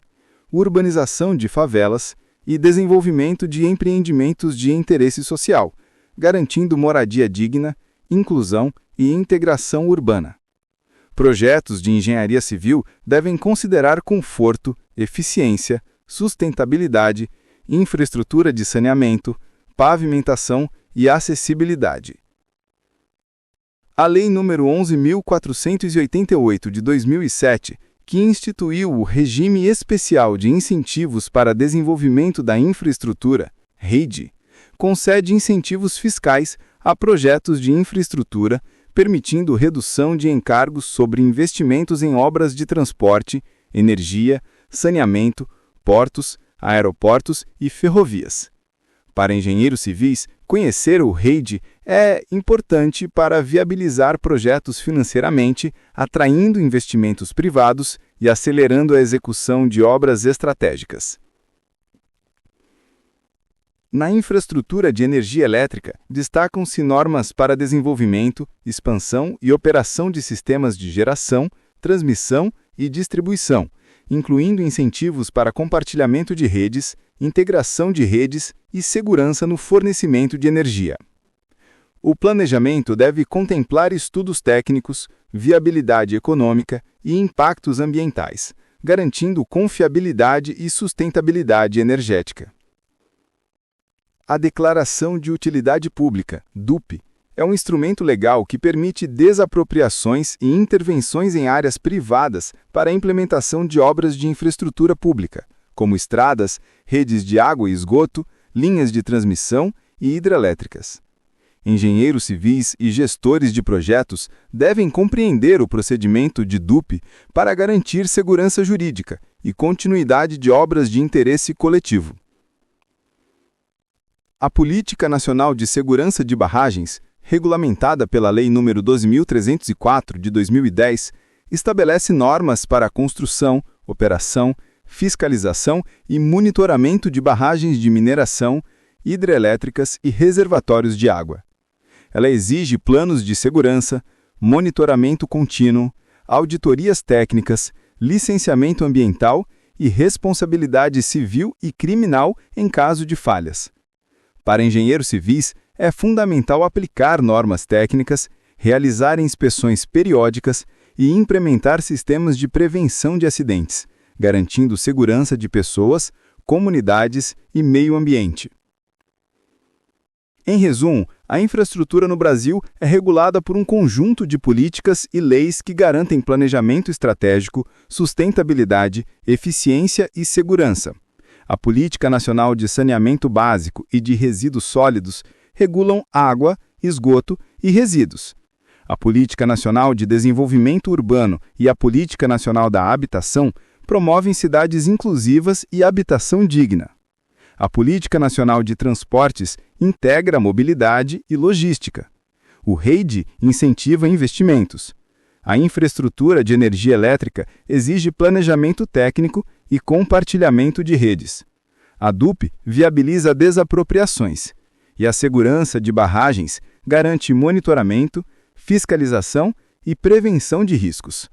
urbanização de favelas e desenvolvimento de empreendimentos de interesse social, garantindo moradia digna, inclusão e integração urbana. Projetos de engenharia civil devem considerar conforto, eficiência, sustentabilidade, infraestrutura de saneamento, pavimentação e acessibilidade. A Lei nº 11.488 de 2007, que instituiu o Regime Especial de Incentivos para Desenvolvimento da Infraestrutura, REIDI, concede incentivos fiscais a projetos de infraestrutura, permitindo redução de encargos sobre investimentos em obras de transporte, energia, saneamento, portos, aeroportos e ferrovias. Para engenheiros civis, Conhecer o REID é importante para viabilizar projetos financeiramente, atraindo investimentos privados e acelerando a execução de obras estratégicas. Na infraestrutura de energia elétrica, destacam-se normas para desenvolvimento, expansão e operação de sistemas de geração, transmissão e distribuição, incluindo incentivos para compartilhamento de redes, integração de redes e segurança no fornecimento de energia. O planejamento deve contemplar estudos técnicos, viabilidade econômica e impactos ambientais, garantindo confiabilidade e sustentabilidade energética. A Declaração de Utilidade Pública, DUP, é um instrumento legal que permite desapropriações e intervenções em áreas privadas para a implementação de obras de infraestrutura pública, como estradas, redes de água e esgoto, linhas de transmissão e hidrelétricas. Engenheiros civis e gestores de projetos devem compreender o procedimento de DUP para garantir segurança jurídica e continuidade de obras de interesse coletivo. A Política Nacional de Segurança de Barragens, regulamentada pela Lei nº 12.304, de 2010, estabelece normas para a construção, operação, fiscalização e monitoramento de barragens de mineração, hidrelétricas e reservatórios de água. Ela exige planos de segurança, monitoramento contínuo, auditorias técnicas, licenciamento ambiental e responsabilidade civil e criminal em caso de falhas. Para engenheiros civis, é fundamental aplicar normas técnicas, realizar inspeções periódicas e implementar sistemas de prevenção de acidentes, garantindo segurança de pessoas, comunidades e meio ambiente. Em resumo, a infraestrutura no Brasil é regulada por um conjunto de políticas e leis que garantem planejamento estratégico, sustentabilidade, eficiência e segurança. A Política Nacional de Saneamento Básico e de Resíduos Sólidos regulam água, esgoto e resíduos. A Política Nacional de Desenvolvimento Urbano e a Política Nacional da Habitação promovem cidades inclusivas e habitação digna. A Política Nacional de Transportes integra mobilidade e logística. O REID incentiva investimentos. A infraestrutura de energia elétrica exige planejamento técnico e compartilhamento de redes. A DUP viabiliza desapropriações. E a segurança de barragens garante monitoramento, fiscalização e prevenção de riscos.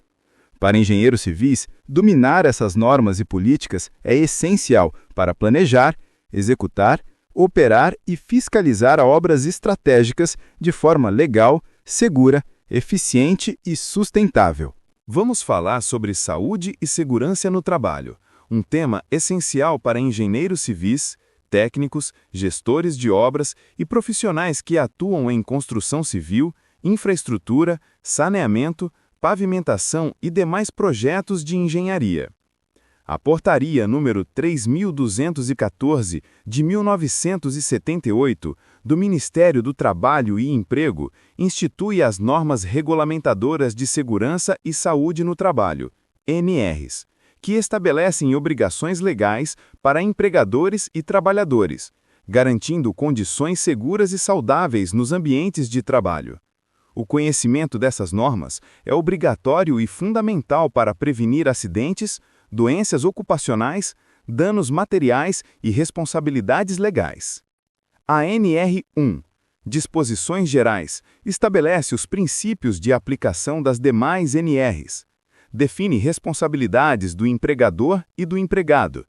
Para engenheiros civis, dominar essas normas e políticas é essencial para planejar, executar, operar e fiscalizar obras estratégicas de forma legal, segura, eficiente e sustentável. Vamos falar sobre saúde e segurança no trabalho, um tema essencial para engenheiros civis, técnicos, gestores de obras e profissionais que atuam em construção civil, infraestrutura, saneamento, pavimentação e demais projetos de engenharia. A Portaria número 3.214, de 1978, do Ministério do Trabalho e Emprego, institui as normas regulamentadoras de segurança e saúde no trabalho, NRs, que estabelecem obrigações legais para empregadores e trabalhadores, garantindo condições seguras e saudáveis nos ambientes de trabalho. O conhecimento dessas normas é obrigatório e fundamental para prevenir acidentes, doenças ocupacionais, danos materiais e responsabilidades legais. A NR1, Disposições Gerais, estabelece os princípios de aplicação das demais NRs, define responsabilidades do empregador e do empregado,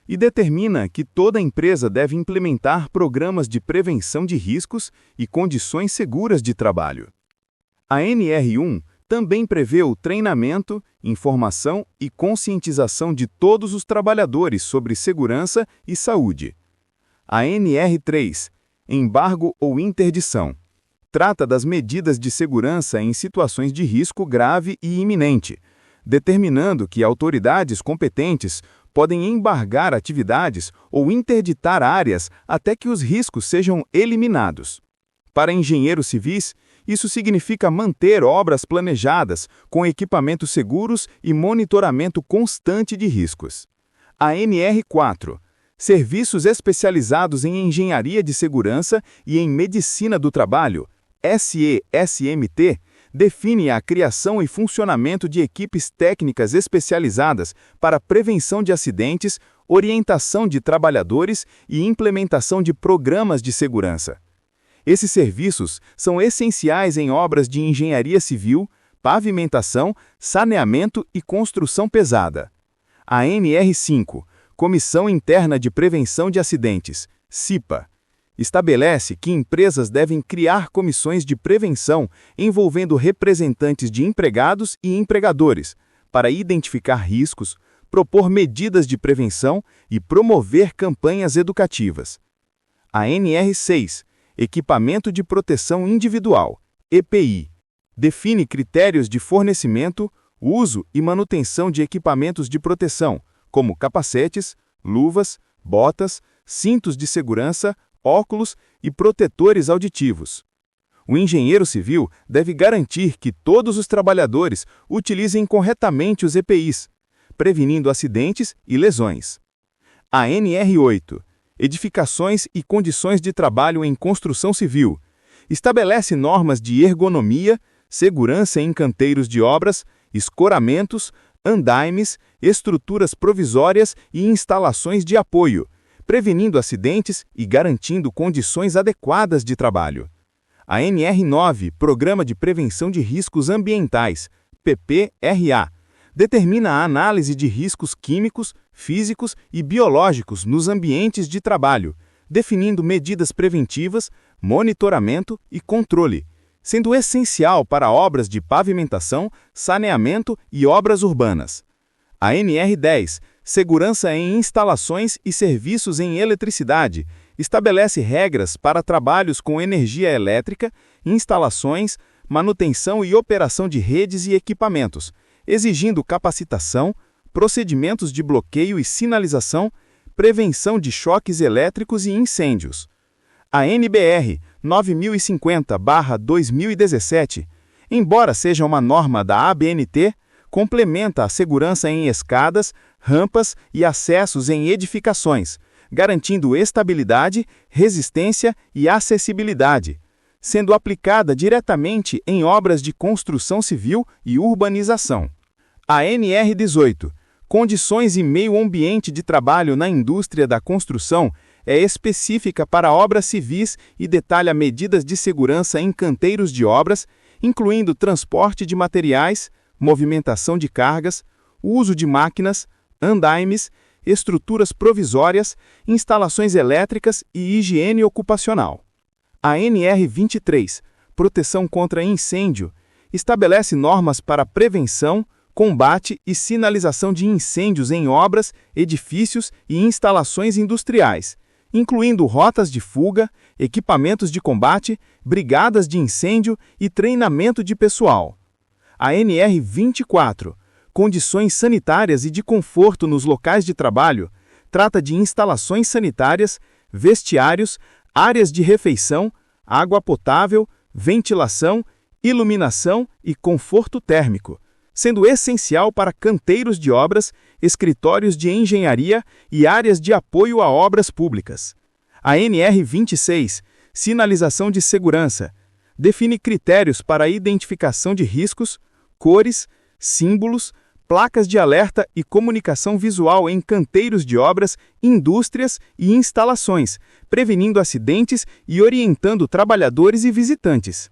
e determina que toda empresa deve implementar programas de prevenção de riscos e condições seguras de trabalho. A NR1 também prevê o treinamento, informação e conscientização de todos os trabalhadores sobre segurança e saúde. A NR3, Embargo ou Interdição, trata das medidas de segurança em situações de risco grave e iminente, determinando que autoridades competentes podem embargar atividades ou interditar áreas até que os riscos sejam eliminados. Para engenheiros civis, isso significa manter obras planejadas com equipamentos seguros e monitoramento constante de riscos. A NR4, Serviços especializados em engenharia de segurança e em medicina do trabalho, SESMT, define a criação e funcionamento de equipes técnicas especializadas para prevenção de acidentes, orientação de trabalhadores e implementação de programas de segurança. Esses serviços são essenciais em obras de engenharia civil, pavimentação, saneamento e construção pesada. A NR5, Comissão Interna de Prevenção de Acidentes, CIPA, estabelece que empresas devem criar comissões de prevenção envolvendo representantes de empregados e empregadores para identificar riscos, propor medidas de prevenção e promover campanhas educativas. A NR6, Equipamento de Proteção Individual, EPI, define critérios de fornecimento, uso e manutenção de equipamentos de proteção, como capacetes, luvas, botas, cintos de segurança, óculos e protetores auditivos. O engenheiro civil deve garantir que todos os trabalhadores utilizem corretamente os EPIs, prevenindo acidentes e lesões. A NR8, Edificações e Condições de Trabalho em Construção Civil, estabelece normas de ergonomia, segurança em canteiros de obras, escoramentos, andaimes, estruturas provisórias e instalações de apoio, prevenindo acidentes e garantindo condições adequadas de trabalho. A NR9, Programa de Prevenção de Riscos Ambientais, PPRA, determina a análise de riscos químicos, físicos e biológicos nos ambientes de trabalho, definindo medidas preventivas, monitoramento e controle, sendo essencial para obras de pavimentação, saneamento e obras urbanas. A NR10, Segurança em Instalações e Serviços em Eletricidade, estabelece regras para trabalhos com energia elétrica, instalações, manutenção e operação de redes e equipamentos, exigindo capacitação, procedimentos de bloqueio e sinalização, prevenção de choques elétricos e incêndios. A NBR 9050/2017, embora seja uma norma da ABNT, complementa a segurança em escadas, rampas e acessos em edificações, garantindo estabilidade, resistência e acessibilidade, sendo aplicada diretamente em obras de construção civil e urbanização. A NR18, Condições e Meio Ambiente de Trabalho na Indústria da Construção, é específica para obras civis e detalha medidas de segurança em canteiros de obras, incluindo transporte de materiais, movimentação de cargas, uso de máquinas, andaimes, estruturas provisórias, instalações elétricas e higiene ocupacional. A NR23, Proteção contra Incêndio, estabelece normas para prevenção, combate e sinalização de incêndios em obras, edifícios e instalações industriais, incluindo rotas de fuga, equipamentos de combate, brigadas de incêndio e treinamento de pessoal. A NR24, Condições sanitárias e de conforto nos locais de trabalho, trata de instalações sanitárias, vestiários, áreas de refeição, água potável, ventilação, iluminação e conforto térmico, sendo essencial para canteiros de obras, escritórios de engenharia e áreas de apoio a obras públicas. A NR26, Sinalização de Segurança, define critérios para a identificação de riscos, cores, símbolos, placas de alerta e comunicação visual em canteiros de obras, indústrias e instalações, prevenindo acidentes e orientando trabalhadores e visitantes.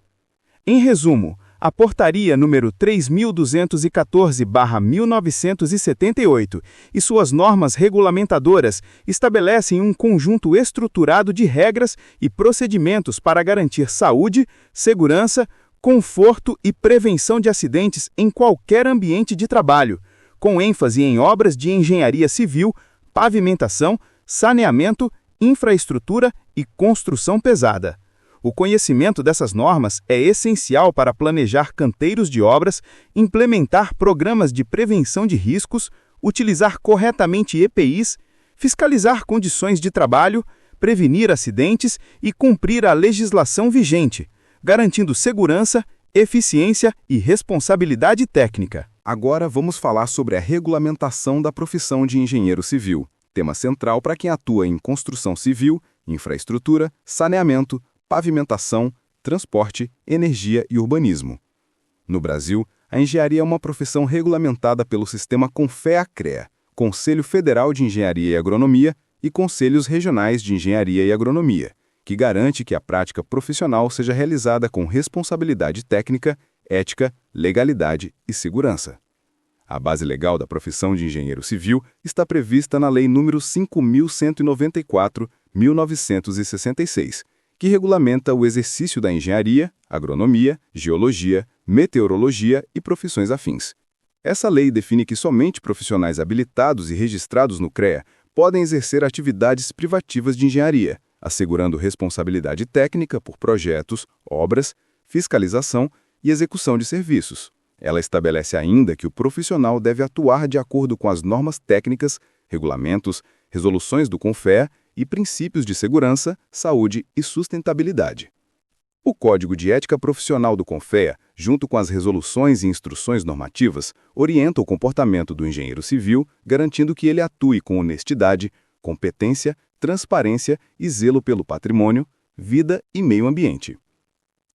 Em resumo, a Portaria número 3.214/1978 e suas normas regulamentadoras estabelecem um conjunto estruturado de regras e procedimentos para garantir saúde, segurança, conforto e prevenção de acidentes em qualquer ambiente de trabalho, com ênfase em obras de engenharia civil, pavimentação, saneamento, infraestrutura e construção pesada. O conhecimento dessas normas é essencial para planejar canteiros de obras, implementar programas de prevenção de riscos, utilizar corretamente EPIs, fiscalizar condições de trabalho, prevenir acidentes e cumprir a legislação vigente, garantindo segurança, eficiência e responsabilidade técnica. Agora vamos falar sobre a regulamentação da profissão de engenheiro civil. tema central para quem atua em construção civil, infraestrutura, saneamento, pavimentação, transporte, energia e urbanismo. No Brasil, a engenharia é uma profissão regulamentada pelo sistema CONFEA-CREA, Conselho Federal de Engenharia e Agronomia, e Conselhos Regionais de Engenharia e Agronomia, que garante que a prática profissional seja realizada com responsabilidade técnica, ética, legalidade e segurança. A base legal da profissão de engenheiro civil está prevista na Lei nº 5.194/1966, que regulamenta o exercício da engenharia, agronomia, geologia, meteorologia e profissões afins. Essa lei define que somente profissionais habilitados e registrados no CREA podem exercer atividades privativas de engenharia, assegurando responsabilidade técnica por projetos, obras, fiscalização e execução de serviços. Ela estabelece ainda que o profissional deve atuar de acordo com as normas técnicas, regulamentos, resoluções do CONFEA e princípios de segurança, saúde e sustentabilidade. O Código de Ética Profissional do CONFEA, junto com as resoluções e instruções normativas, orienta o comportamento do engenheiro civil, garantindo que ele atue com honestidade, competência, transparência e zelo pelo patrimônio, vida e meio ambiente.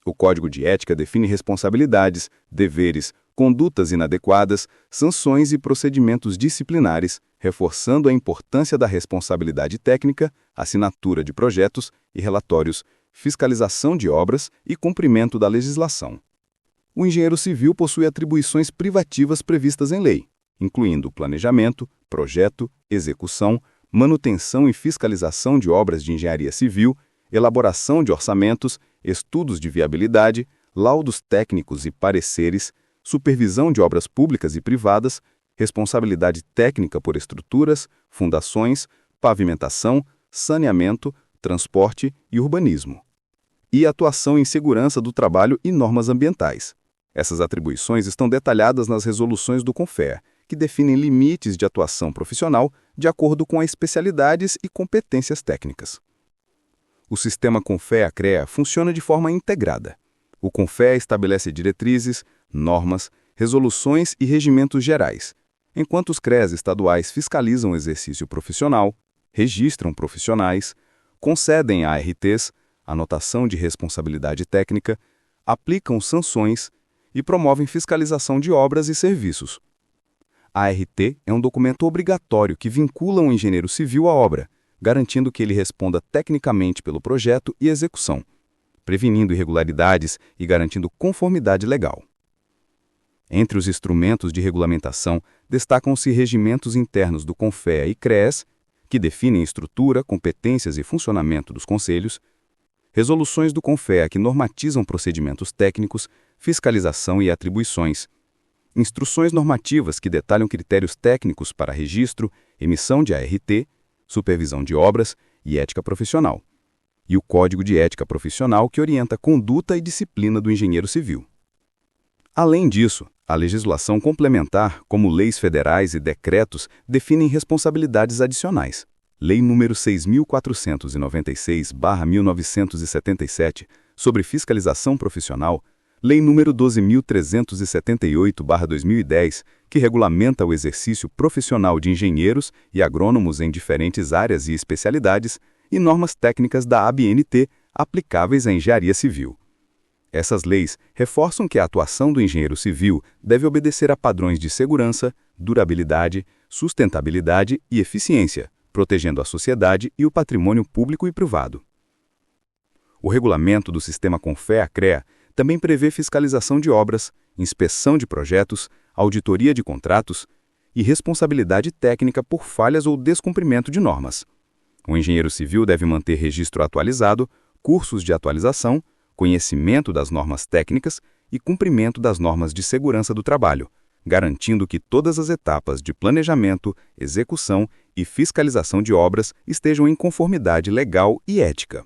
O Código de Ética define responsabilidades, deveres, condutas inadequadas, sanções e procedimentos disciplinares, reforçando a importância da responsabilidade técnica, assinatura de projetos e relatórios, fiscalização de obras e cumprimento da legislação. O engenheiro civil possui atribuições privativas previstas em lei, incluindo planejamento, projeto, execução, manutenção e fiscalização de obras de engenharia civil, elaboração de orçamentos, estudos de viabilidade, laudos técnicos e pareceres, supervisão de obras públicas e privadas, responsabilidade técnica por estruturas, fundações, pavimentação, saneamento, transporte e urbanismo. E atuação em segurança do trabalho e normas ambientais. Essas atribuições estão detalhadas nas resoluções do CONFEA, que definem limites de atuação profissional de acordo com as especialidades e competências técnicas. O sistema CONFEA-CREA funciona de forma integrada. O CONFEA estabelece diretrizes, normas, resoluções e regimentos gerais, enquanto os CREAs estaduais fiscalizam o exercício profissional, registram profissionais, concedem ARTs, anotação de responsabilidade técnica, aplicam sanções e promovem fiscalização de obras e serviços. A ART é um documento obrigatório que vincula um engenheiro civil à obra, garantindo que ele responda tecnicamente pelo projeto e execução, prevenindo irregularidades e garantindo conformidade legal. Entre os instrumentos de regulamentação, destacam-se regimentos internos do CONFEA e CREAS, que definem estrutura, competências e funcionamento dos conselhos, resoluções do CONFEA que normatizam procedimentos técnicos, fiscalização e atribuições, instruções normativas que detalham critérios técnicos para registro, emissão de ART, supervisão de obras e ética profissional, e o Código de Ética Profissional que orienta a conduta e disciplina do engenheiro civil. Além disso, a legislação complementar, como leis federais e decretos, definem responsabilidades adicionais. Lei nº 6.496/1977, sobre fiscalização profissional, Lei nº 12.378/2010, que regulamenta o exercício profissional de engenheiros e agrônomos em diferentes áreas e especialidades, e normas técnicas da ABNT aplicáveis à engenharia civil. Essas leis reforçam que a atuação do engenheiro civil deve obedecer a padrões de segurança, durabilidade, sustentabilidade e eficiência, protegendo a sociedade e o patrimônio público e privado. O regulamento do sistema CONFEA-CREA também prevê fiscalização de obras, inspeção de projetos, auditoria de contratos e responsabilidade técnica por falhas ou descumprimento de normas. O engenheiro civil deve manter registro atualizado, cursos de atualização, conhecimento das normas técnicas e cumprimento das normas de segurança do trabalho, garantindo que todas as etapas de planejamento, execução e fiscalização de obras estejam em conformidade legal e ética.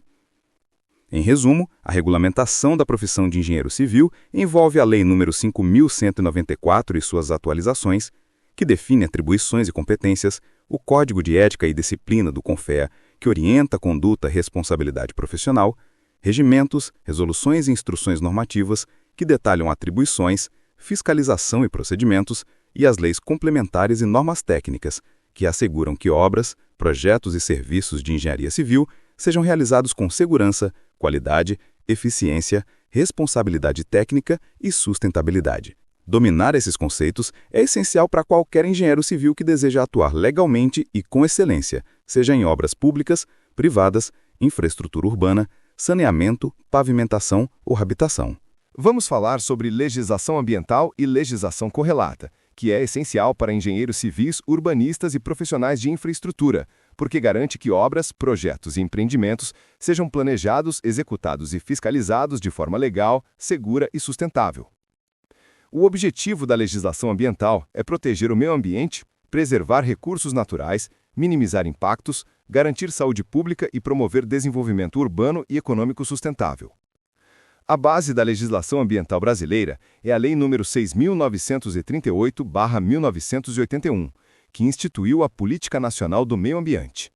Em resumo, a regulamentação da profissão de engenheiro civil envolve a Lei nº 5.194 e suas atualizações, que define atribuições e competências, o Código de Ética e Disciplina do CONFEA, que orienta a conduta e responsabilidade profissional, regimentos, resoluções e instruções normativas, que detalham atribuições, fiscalização e procedimentos, e as leis complementares e normas técnicas, que asseguram que obras, projetos e serviços de engenharia civil sejam realizados com segurança, qualidade, eficiência, responsabilidade técnica e sustentabilidade. Dominar esses conceitos é essencial para qualquer engenheiro civil que deseja atuar legalmente e com excelência, seja em obras públicas, privadas, infraestrutura urbana, saneamento, pavimentação ou habitação. Vamos falar sobre legislação ambiental e legislação correlata, que é essencial para engenheiros civis, urbanistas e profissionais de infraestrutura, porque garante que obras, projetos e empreendimentos sejam planejados, executados e fiscalizados de forma legal, segura e sustentável. O objetivo da legislação ambiental é proteger o meio ambiente, preservar recursos naturais, minimizar impactos, garantir saúde pública e promover desenvolvimento urbano e econômico sustentável. A base da legislação ambiental brasileira é a Lei nº 6.938/1981, que instituiu a Política Nacional do Meio Ambiente.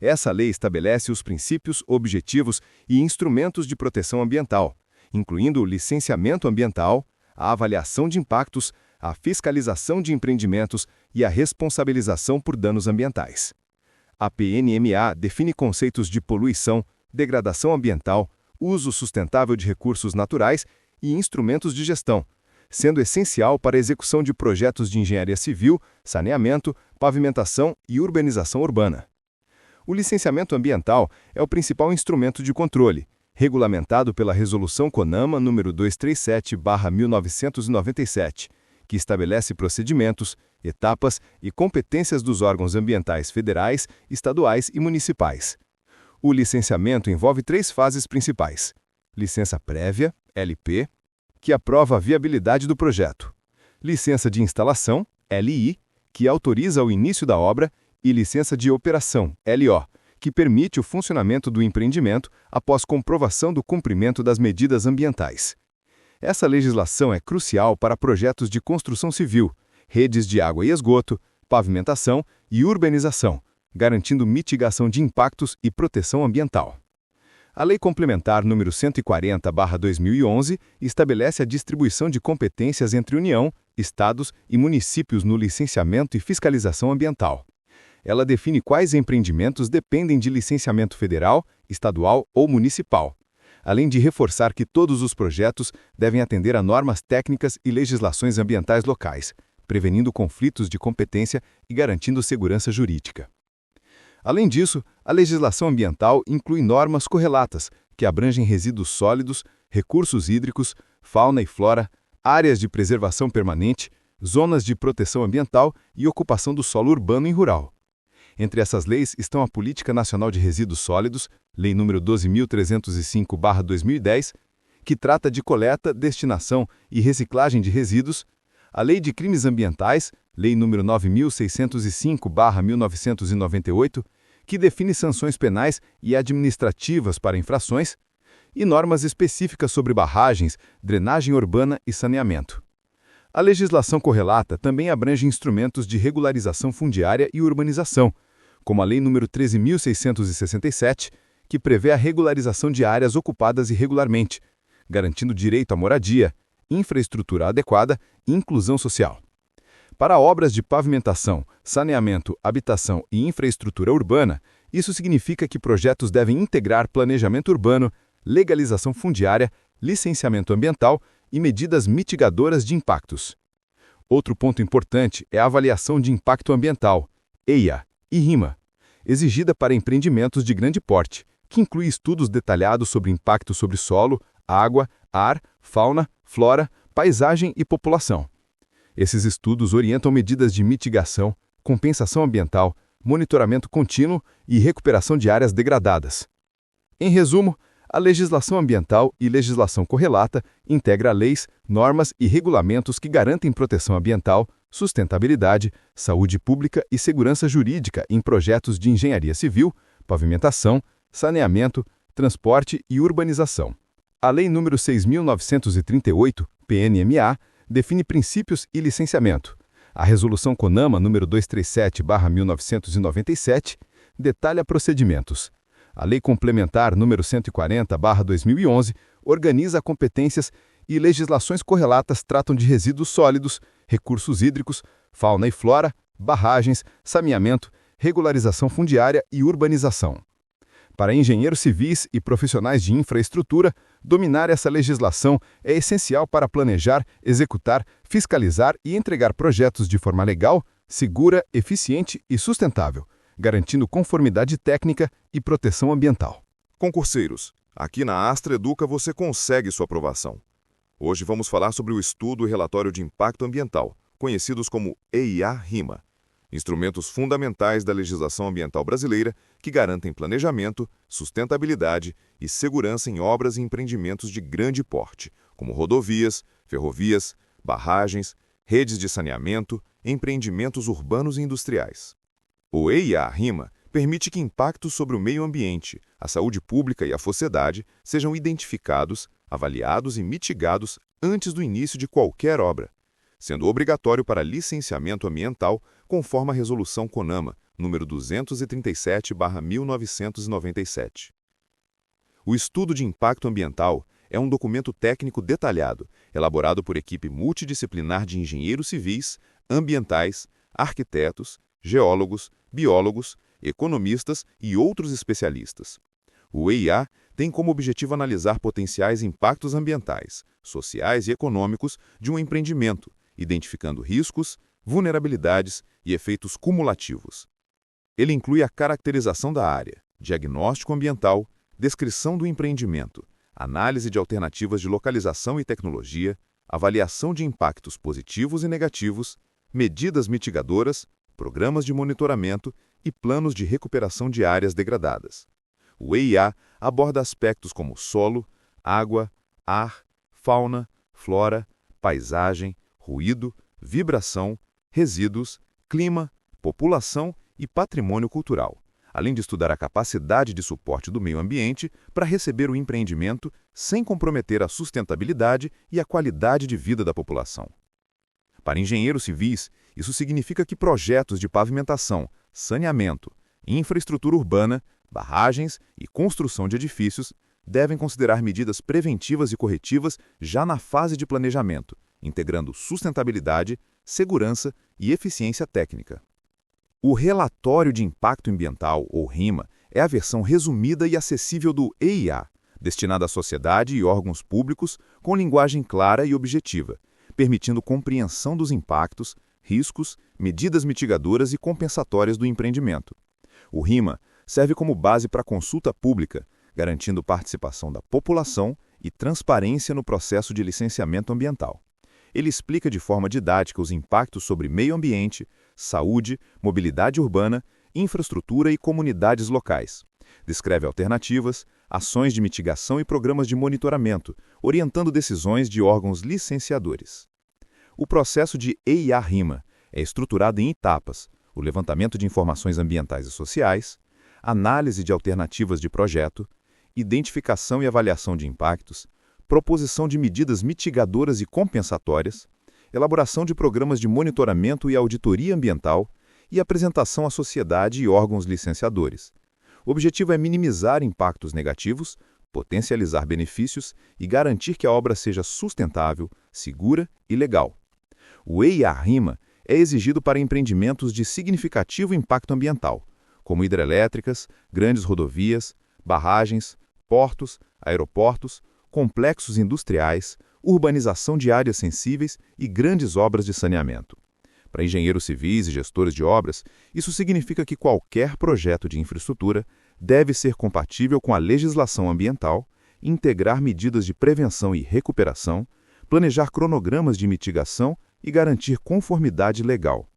Essa lei estabelece os princípios, objetivos e instrumentos de proteção ambiental, incluindo o licenciamento ambiental, a avaliação de impactos, a fiscalização de empreendimentos e a responsabilização por danos ambientais. A PNMA define conceitos de poluição, degradação ambiental, uso sustentável de recursos naturais e instrumentos de gestão, sendo essencial para a execução de projetos de engenharia civil, saneamento, pavimentação e urbanização urbana. O licenciamento ambiental é o principal instrumento de controle, regulamentado pela Resolução CONAMA nº 237/1997, que estabelece procedimentos, etapas e competências dos órgãos ambientais federais, estaduais e municipais. O licenciamento envolve 3 fases principais: licença prévia, LP, que aprova a viabilidade do projeto; licença de instalação, LI, que autoriza o início da obra; e licença de operação, LO, que permite o funcionamento do empreendimento após comprovação do cumprimento das medidas ambientais. Essa legislação é crucial para projetos de construção civil, redes de água e esgoto, pavimentação e urbanização, garantindo mitigação de impactos e proteção ambiental. A Lei Complementar nº 140/2011 estabelece a distribuição de competências entre União, Estados e municípios no licenciamento e fiscalização ambiental. Ela define quais empreendimentos dependem de licenciamento federal, estadual ou municipal, além de reforçar que todos os projetos devem atender a normas técnicas e legislações ambientais locais, prevenindo conflitos de competência e garantindo segurança jurídica. Além disso, a legislação ambiental inclui normas correlatas, que abrangem resíduos sólidos, recursos hídricos, fauna e flora, áreas de preservação permanente, zonas de proteção ambiental e ocupação do solo urbano e rural. Entre essas leis estão a Política Nacional de Resíduos Sólidos, Lei nº 12.305/2010, que trata de coleta, destinação e reciclagem de resíduos, a Lei de Crimes Ambientais, Lei nº 9.605/1998, que define sanções penais e administrativas para infrações, e normas específicas sobre barragens, drenagem urbana e saneamento. A legislação correlata também abrange instrumentos de regularização fundiária e urbanização, como a Lei nº 13.667, que prevê a regularização de áreas ocupadas irregularmente, garantindo direito à moradia, infraestrutura adequada e inclusão social. Para obras de pavimentação, saneamento, habitação e infraestrutura urbana, isso significa que projetos devem integrar planejamento urbano, legalização fundiária, licenciamento ambiental e medidas mitigadoras de impactos. Outro ponto importante é a avaliação de impacto ambiental, EIA, e RIMA, exigida para empreendimentos de grande porte, que inclui estudos detalhados sobre impacto sobre solo, água, ar, fauna, flora, paisagem e população. Esses estudos orientam medidas de mitigação, compensação ambiental, monitoramento contínuo e recuperação de áreas degradadas. Em resumo, a legislação ambiental e legislação correlata integra leis, normas e regulamentos que garantem proteção ambiental, sustentabilidade, saúde pública e segurança jurídica em projetos de engenharia civil, pavimentação, saneamento, transporte e urbanização. A Lei nº 6.938, PNMA, define princípios e licenciamento. A Resolução CONAMA nº 237/1997 detalha procedimentos. A Lei Complementar nº 140/2011 organiza competências e legislações correlatas tratam de resíduos sólidos, recursos hídricos, fauna e flora, barragens, saneamento, regularização fundiária e urbanização. Para engenheiros civis e profissionais de infraestrutura, dominar essa legislação é essencial para planejar, executar, fiscalizar e entregar projetos de forma legal, segura, eficiente e sustentável, garantindo conformidade técnica e proteção ambiental. Concurseiros, aqui na Astra Educa você consegue sua aprovação. Hoje vamos falar sobre o estudo e relatório de impacto ambiental, conhecidos como EIA-RIMA, instrumentos fundamentais da legislação ambiental brasileira que garantem planejamento, sustentabilidade e segurança em obras e empreendimentos de grande porte, como rodovias, ferrovias, barragens, redes de saneamento, empreendimentos urbanos e industriais. O EIA-RIMA permite que impactos sobre o meio ambiente, a saúde pública e a sociedade sejam identificados, avaliados e mitigados antes do início de qualquer obra, sendo obrigatório para licenciamento ambiental conforme a Resolução CONAMA, número 237/1997. O estudo de impacto ambiental é um documento técnico detalhado, elaborado por equipe multidisciplinar de engenheiros civis, ambientais, arquitetos, geólogos, biólogos, economistas e outros especialistas. O EIA tem como objetivo analisar potenciais impactos ambientais, sociais e econômicos de um empreendimento, identificando riscos, vulnerabilidades e efeitos cumulativos. Ele inclui a caracterização da área, diagnóstico ambiental, descrição do empreendimento, análise de alternativas de localização e tecnologia, avaliação de impactos positivos e negativos, medidas mitigadoras, programas de monitoramento e planos de recuperação de áreas degradadas. O EIA aborda aspectos como solo, água, ar, fauna, flora, paisagem, ruído, vibração, resíduos, clima, população e patrimônio cultural, além de estudar a capacidade de suporte do meio ambiente para receber o empreendimento sem comprometer a sustentabilidade e a qualidade de vida da população. Para engenheiros civis, isso significa que projetos de pavimentação, saneamento, infraestrutura urbana, barragens e construção de edifícios devem considerar medidas preventivas e corretivas já na fase de planejamento, integrando sustentabilidade, segurança e eficiência técnica. O Relatório de Impacto Ambiental, ou RIMA, é a versão resumida e acessível do EIA, destinada à sociedade e órgãos públicos com linguagem clara e objetiva, permitindo compreensão dos impactos, riscos, medidas mitigadoras e compensatórias do empreendimento. O RIMA serve como base para consulta pública, garantindo participação da população e transparência no processo de licenciamento ambiental. Ele explica de forma didática os impactos sobre meio ambiente, saúde, mobilidade urbana, infraestrutura e comunidades locais. Descreve alternativas, ações de mitigação e programas de monitoramento, orientando decisões de órgãos licenciadores. O processo de EIA-RIMA é estruturado em etapas: o levantamento de informações ambientais e sociais, análise de alternativas de projeto, identificação e avaliação de impactos, proposição de medidas mitigadoras e compensatórias, elaboração de programas de monitoramento e auditoria ambiental e apresentação à sociedade e órgãos licenciadores. O objetivo é minimizar impactos negativos, potencializar benefícios e garantir que a obra seja sustentável, segura e legal. O EIA-RIMA é exigido para empreendimentos de significativo impacto ambiental, como hidrelétricas, grandes rodovias, barragens, portos, aeroportos, complexos industriais, urbanização de áreas sensíveis e grandes obras de saneamento. Para engenheiros civis e gestores de obras, isso significa que qualquer projeto de infraestrutura deve ser compatível com a legislação ambiental, integrar medidas de prevenção e recuperação, planejar cronogramas de mitigação e garantir conformidade legal.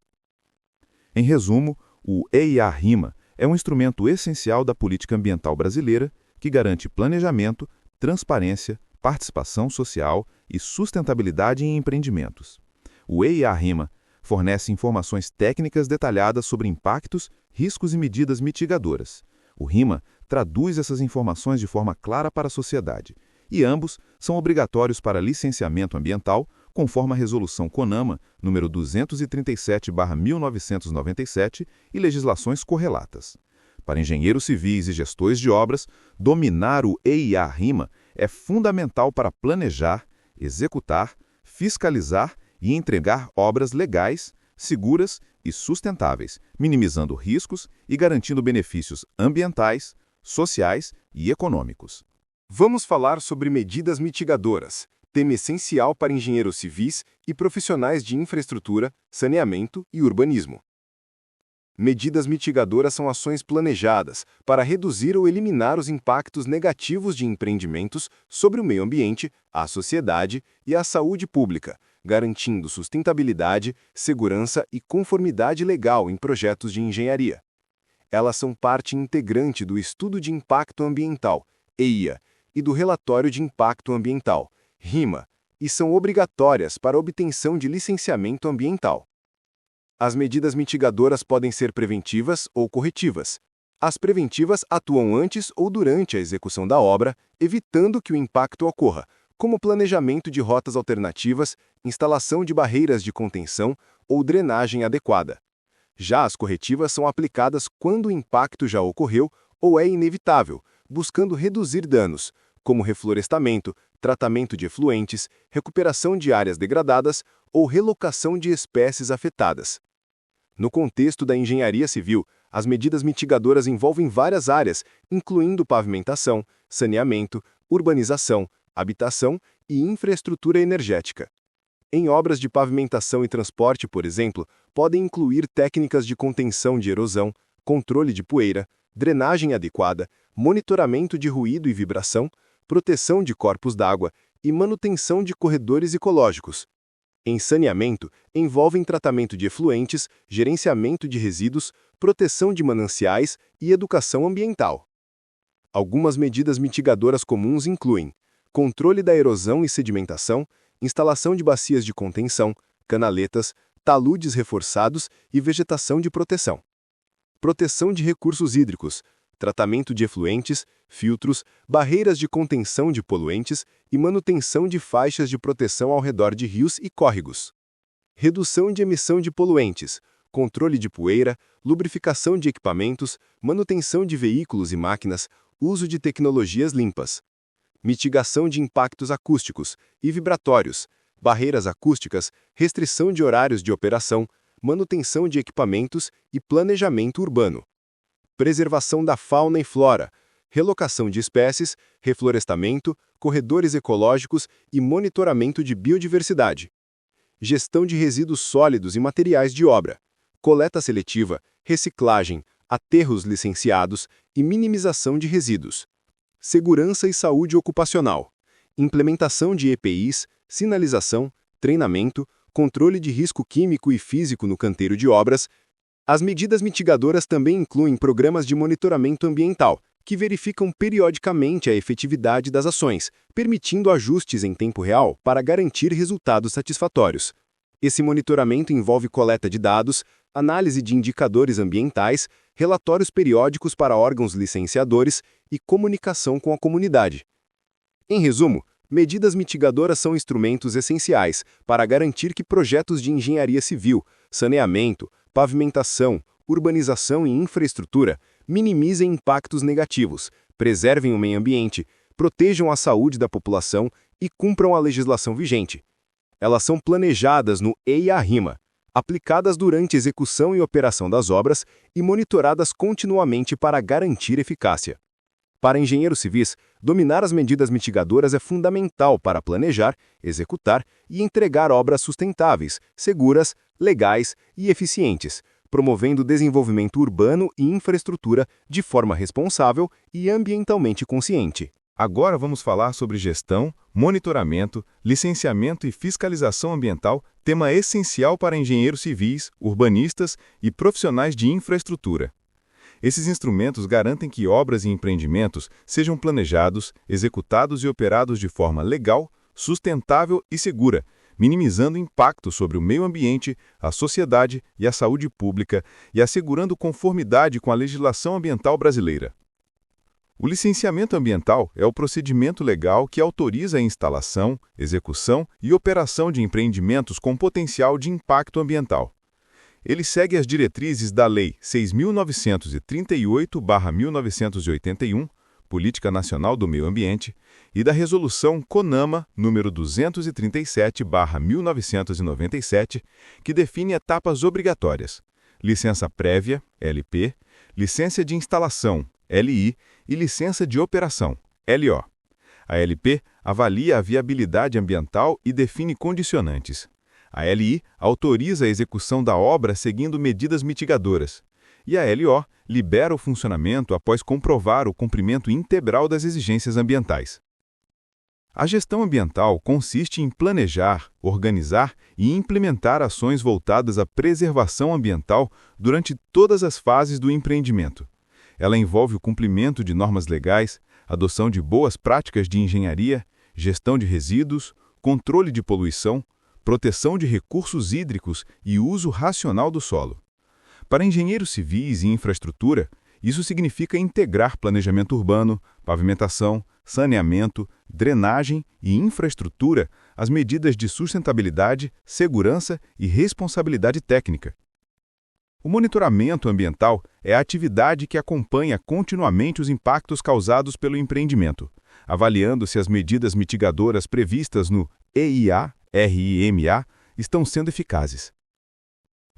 Em resumo, o EIA-RIMA é um instrumento essencial da política ambiental brasileira que garante planejamento, transparência, participação social e sustentabilidade em empreendimentos. O EIA-RIMA fornece informações técnicas detalhadas sobre impactos, riscos e medidas mitigadoras. O RIMA traduz essas informações de forma clara para a sociedade, e ambos são obrigatórios para licenciamento ambiental, conforme a Resolução CONAMA, número 237/1997 e legislações correlatas. Para engenheiros civis e gestores de obras, dominar o EIA-RIMA é fundamental para planejar, executar, fiscalizar e entregar obras legais, seguras e sustentáveis, minimizando riscos e garantindo benefícios ambientais, sociais e econômicos. Vamos falar sobre medidas mitigadoras, tema essencial para engenheiros civis e profissionais de infraestrutura, saneamento e urbanismo. Medidas mitigadoras são ações planejadas para reduzir ou eliminar os impactos negativos de empreendimentos sobre o meio ambiente, a sociedade e a saúde pública, garantindo sustentabilidade, segurança e conformidade legal em projetos de engenharia. Elas são parte integrante do Estudo de Impacto Ambiental, EIA, e do Relatório de Impacto Ambiental, RIMA, e são obrigatórias para a obtenção de licenciamento ambiental. As medidas mitigadoras podem ser preventivas ou corretivas. As preventivas atuam antes ou durante a execução da obra, evitando que o impacto ocorra, como planejamento de rotas alternativas, instalação de barreiras de contenção ou drenagem adequada. Já as corretivas são aplicadas quando o impacto já ocorreu ou é inevitável, buscando reduzir danos, como reflorestamento, tratamento de efluentes, recuperação de áreas degradadas ou relocação de espécies afetadas. No contexto da engenharia civil, as medidas mitigadoras envolvem várias áreas, incluindo pavimentação, saneamento, urbanização, habitação e infraestrutura energética. Em obras de pavimentação e transporte, por exemplo, podem incluir técnicas de contenção de erosão, controle de poeira, drenagem adequada, monitoramento de ruído e vibração, proteção de corpos d'água e manutenção de corredores ecológicos. Em saneamento, envolvem tratamento de efluentes, gerenciamento de resíduos, proteção de mananciais e educação ambiental. Algumas medidas mitigadoras comuns incluem controle da erosão e sedimentação, instalação de bacias de contenção, canaletas, taludes reforçados e vegetação de proteção. Proteção de recursos hídricos, tratamento de efluentes, filtros, barreiras de contenção de poluentes e manutenção de faixas de proteção ao redor de rios e córregos. Redução de emissão de poluentes, controle de poeira, lubrificação de equipamentos, manutenção de veículos e máquinas, uso de tecnologias limpas. Mitigação de impactos acústicos e vibratórios, barreiras acústicas, restrição de horários de operação, manutenção de equipamentos e planejamento urbano. Preservação da fauna e flora, relocação de espécies, reflorestamento, corredores ecológicos e monitoramento de biodiversidade. Gestão de resíduos sólidos e materiais de obra, coleta seletiva, reciclagem, aterros licenciados e minimização de resíduos. Segurança e saúde ocupacional, implementação de EPIs, sinalização, treinamento, controle de risco químico e físico no canteiro de obras. As medidas mitigadoras também incluem programas de monitoramento ambiental, que verificam periodicamente a efetividade das ações, permitindo ajustes em tempo real para garantir resultados satisfatórios. Esse monitoramento envolve coleta de dados, análise de indicadores ambientais, relatórios periódicos para órgãos licenciadores e comunicação com a comunidade. Em resumo, medidas mitigadoras são instrumentos essenciais para garantir que projetos de engenharia civil, saneamento, pavimentação, urbanização e infraestrutura minimizem impactos negativos, preservem o meio ambiente, protejam a saúde da população e cumpram a legislação vigente. Elas são planejadas no EIA-RIMA, aplicadas durante execução e operação das obras e monitoradas continuamente para garantir eficácia. Para engenheiros civis, dominar as medidas mitigadoras é fundamental para planejar, executar e entregar obras sustentáveis, seguras, legais e eficientes, promovendo o desenvolvimento urbano e infraestrutura de forma responsável e ambientalmente consciente. Agora vamos falar sobre gestão, monitoramento, licenciamento e fiscalização ambiental, tema essencial para engenheiros civis, urbanistas e profissionais de infraestrutura. Esses instrumentos garantem que obras e empreendimentos sejam planejados, executados e operados de forma legal, sustentável e segura, minimizando impacto sobre o meio ambiente, a sociedade e a saúde pública e assegurando conformidade com a legislação ambiental brasileira. O licenciamento ambiental é o procedimento legal que autoriza a instalação, execução e operação de empreendimentos com potencial de impacto ambiental. Ele segue as diretrizes da Lei 6.938/1981, Política Nacional do Meio Ambiente, e da Resolução CONAMA nº 237/1997, que define etapas obrigatórias: licença prévia, LP, licença de instalação, LI, e licença de operação, LO. A LP avalia a viabilidade ambiental e define condicionantes. A LI autoriza a execução da obra seguindo medidas mitigadoras. E a LO libera o funcionamento após comprovar o cumprimento integral das exigências ambientais. A gestão ambiental consiste em planejar, organizar e implementar ações voltadas à preservação ambiental durante todas as fases do empreendimento. Ela envolve o cumprimento de normas legais, adoção de boas práticas de engenharia, gestão de resíduos, controle de poluição, proteção de recursos hídricos e uso racional do solo. Para engenheiros civis e infraestrutura, isso significa integrar planejamento urbano, pavimentação, saneamento, drenagem e infraestrutura às medidas de sustentabilidade, segurança e responsabilidade técnica. O monitoramento ambiental é a atividade que acompanha continuamente os impactos causados pelo empreendimento, avaliando se as medidas mitigadoras previstas no EIA-RIMA estão sendo eficazes.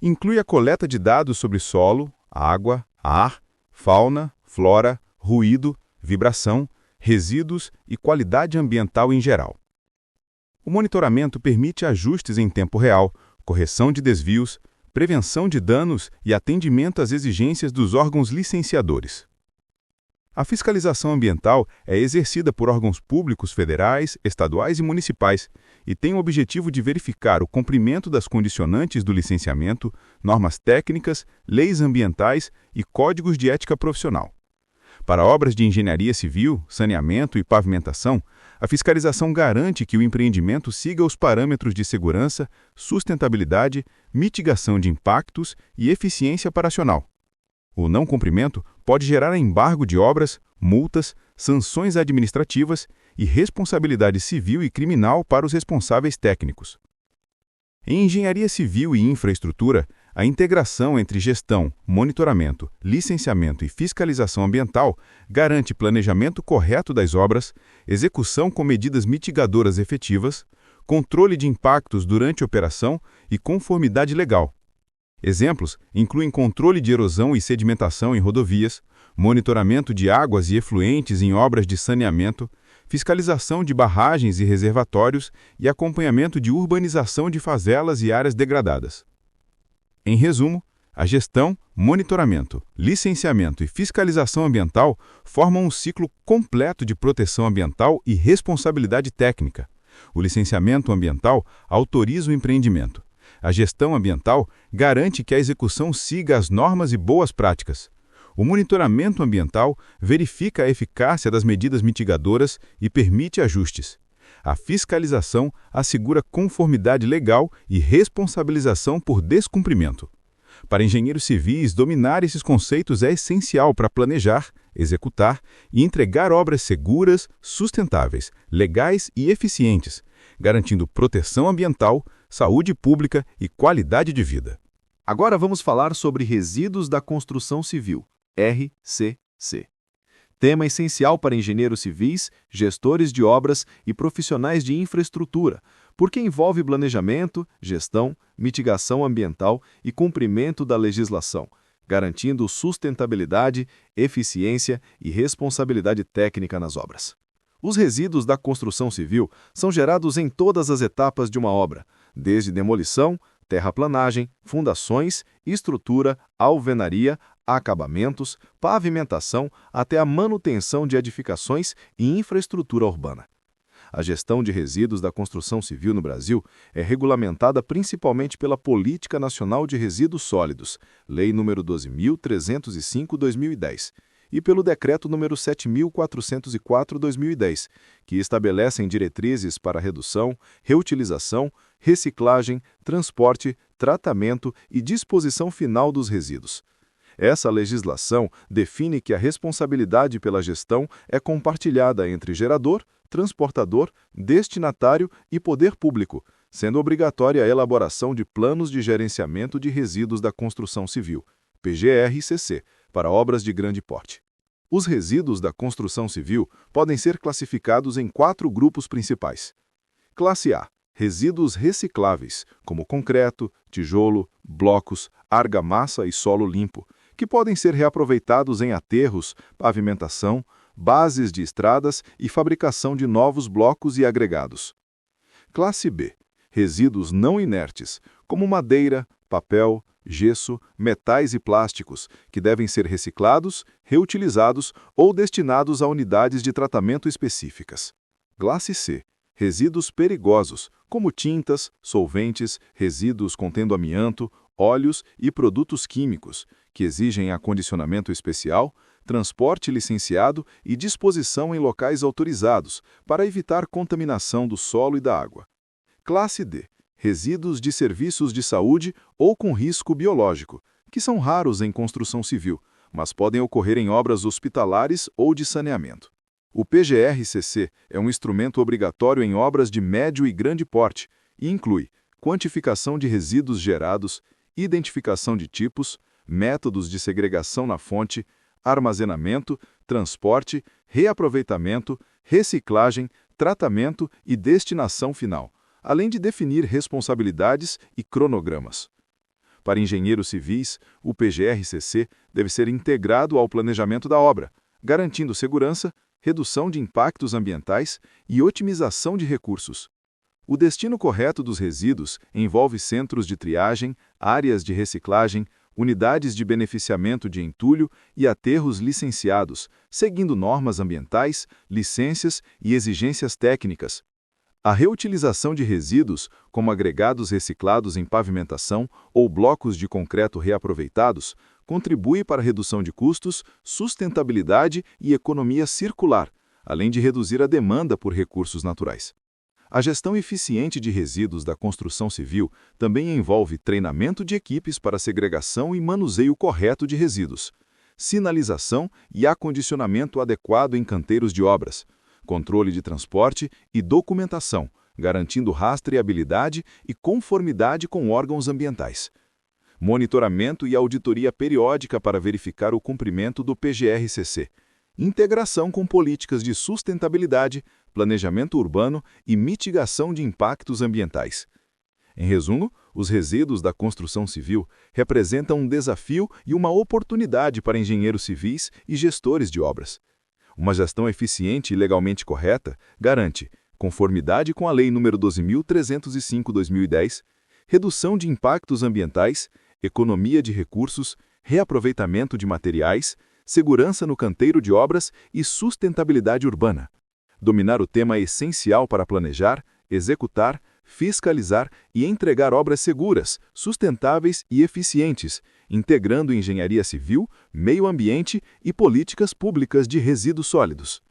Inclui a coleta de dados sobre solo, água, ar, fauna, flora, ruído, vibração, resíduos e qualidade ambiental em geral. O monitoramento permite ajustes em tempo real, correção de desvios, prevenção de danos e atendimento às exigências dos órgãos licenciadores. A fiscalização ambiental é exercida por órgãos públicos federais, estaduais e municipais e tem o objetivo de verificar o cumprimento das condicionantes do licenciamento, normas técnicas, leis ambientais e códigos de ética profissional. Para obras de engenharia civil, saneamento e pavimentação, a fiscalização garante que o empreendimento siga os parâmetros de segurança, sustentabilidade, mitigação de impactos e eficiência operacional. O não cumprimento pode gerar embargo de obras, multas, sanções administrativas e responsabilidade civil e criminal para os responsáveis técnicos. Em engenharia civil e infraestrutura, a integração entre gestão, monitoramento, licenciamento e fiscalização ambiental garante planejamento correto das obras, execução com medidas mitigadoras efetivas, controle de impactos durante a operação e conformidade legal. Exemplos incluem controle de erosão e sedimentação em rodovias, monitoramento de águas e efluentes em obras de saneamento, fiscalização de barragens e reservatórios e acompanhamento de urbanização de favelas e áreas degradadas. Em resumo, a gestão, monitoramento, licenciamento e fiscalização ambiental formam um ciclo completo de proteção ambiental e responsabilidade técnica. O licenciamento ambiental autoriza o empreendimento. A gestão ambiental garante que a execução siga as normas e boas práticas. O monitoramento ambiental verifica a eficácia das medidas mitigadoras e permite ajustes. A fiscalização assegura conformidade legal e responsabilização por descumprimento. Para engenheiros civis, dominar esses conceitos é essencial para planejar, executar e entregar obras seguras, sustentáveis, legais e eficientes, garantindo proteção ambiental, saúde pública e qualidade de vida. Agora vamos falar sobre resíduos da construção civil, RCC. Tema essencial para engenheiros civis, gestores de obras e profissionais de infraestrutura, porque envolve planejamento, gestão, mitigação ambiental e cumprimento da legislação, garantindo sustentabilidade, eficiência e responsabilidade técnica nas obras. Os resíduos da construção civil são gerados em todas as etapas de uma obra, desde demolição, terraplanagem, fundações, estrutura, alvenaria, acabamentos, pavimentação, até a manutenção de edificações e infraestrutura urbana. A gestão de resíduos da construção civil no Brasil é regulamentada principalmente pela Política Nacional de Resíduos Sólidos, Lei nº 12.305/2010, e pelo Decreto nº 7.404/2010, que estabelecem diretrizes para redução, reutilização, reciclagem, transporte, tratamento e disposição final dos resíduos. Essa legislação define que a responsabilidade pela gestão é compartilhada entre gerador, transportador, destinatário e poder público, sendo obrigatória a elaboração de planos de gerenciamento de resíduos da construção civil, PGR-CC, para obras de grande porte. Os resíduos da construção civil podem ser classificados em 4 grupos principais. Classe A: resíduos recicláveis, como concreto, tijolo, blocos, argamassa e solo limpo, que podem ser reaproveitados em aterros, pavimentação, bases de estradas e fabricação de novos blocos e agregados. Classe B. Resíduos não inertes, como madeira, papel, gesso, metais e plásticos, que devem ser reciclados, reutilizados ou destinados a unidades de tratamento específicas. Classe C. Resíduos perigosos, como tintas, solventes, resíduos contendo amianto, óleos e produtos químicos, que exigem acondicionamento especial, transporte licenciado e disposição em locais autorizados, para evitar contaminação do solo e da água. Classe D. Resíduos de serviços de saúde ou com risco biológico, que são raros em construção civil, mas podem ocorrer em obras hospitalares ou de saneamento. O PGR-CC é um instrumento obrigatório em obras de médio e grande porte e inclui quantificação de resíduos gerados, identificação de tipos, métodos de segregação na fonte, armazenamento, transporte, reaproveitamento, reciclagem, tratamento e destinação final, além de definir responsabilidades e cronogramas. Para engenheiros civis, o PGR-CC deve ser integrado ao planejamento da obra, garantindo segurança, redução de impactos ambientais e otimização de recursos. O destino correto dos resíduos envolve centros de triagem, áreas de reciclagem, unidades de beneficiamento de entulho e aterros licenciados, seguindo normas ambientais, licenças e exigências técnicas. A reutilização de resíduos, como agregados reciclados em pavimentação ou blocos de concreto reaproveitados, contribui para a redução de custos, sustentabilidade e economia circular, além de reduzir a demanda por recursos naturais. A gestão eficiente de resíduos da construção civil também envolve treinamento de equipes para segregação e manuseio correto de resíduos, sinalização e acondicionamento adequado em canteiros de obras, controle de transporte e documentação, garantindo rastreabilidade e conformidade com órgãos ambientais. Monitoramento e auditoria periódica para verificar o cumprimento do PGR-CC. Integração com políticas de sustentabilidade, planejamento urbano e mitigação de impactos ambientais. Em resumo, os resíduos da construção civil representam um desafio e uma oportunidade para engenheiros civis e gestores de obras. Uma gestão eficiente e legalmente correta garante conformidade com a Lei nº 12.305/2010, redução de impactos ambientais, economia de recursos, reaproveitamento de materiais, segurança no canteiro de obras e sustentabilidade urbana. Dominar o tema é essencial para planejar, executar, fiscalizar e entregar obras seguras, sustentáveis e eficientes, integrando engenharia civil, meio ambiente e políticas públicas de resíduos sólidos.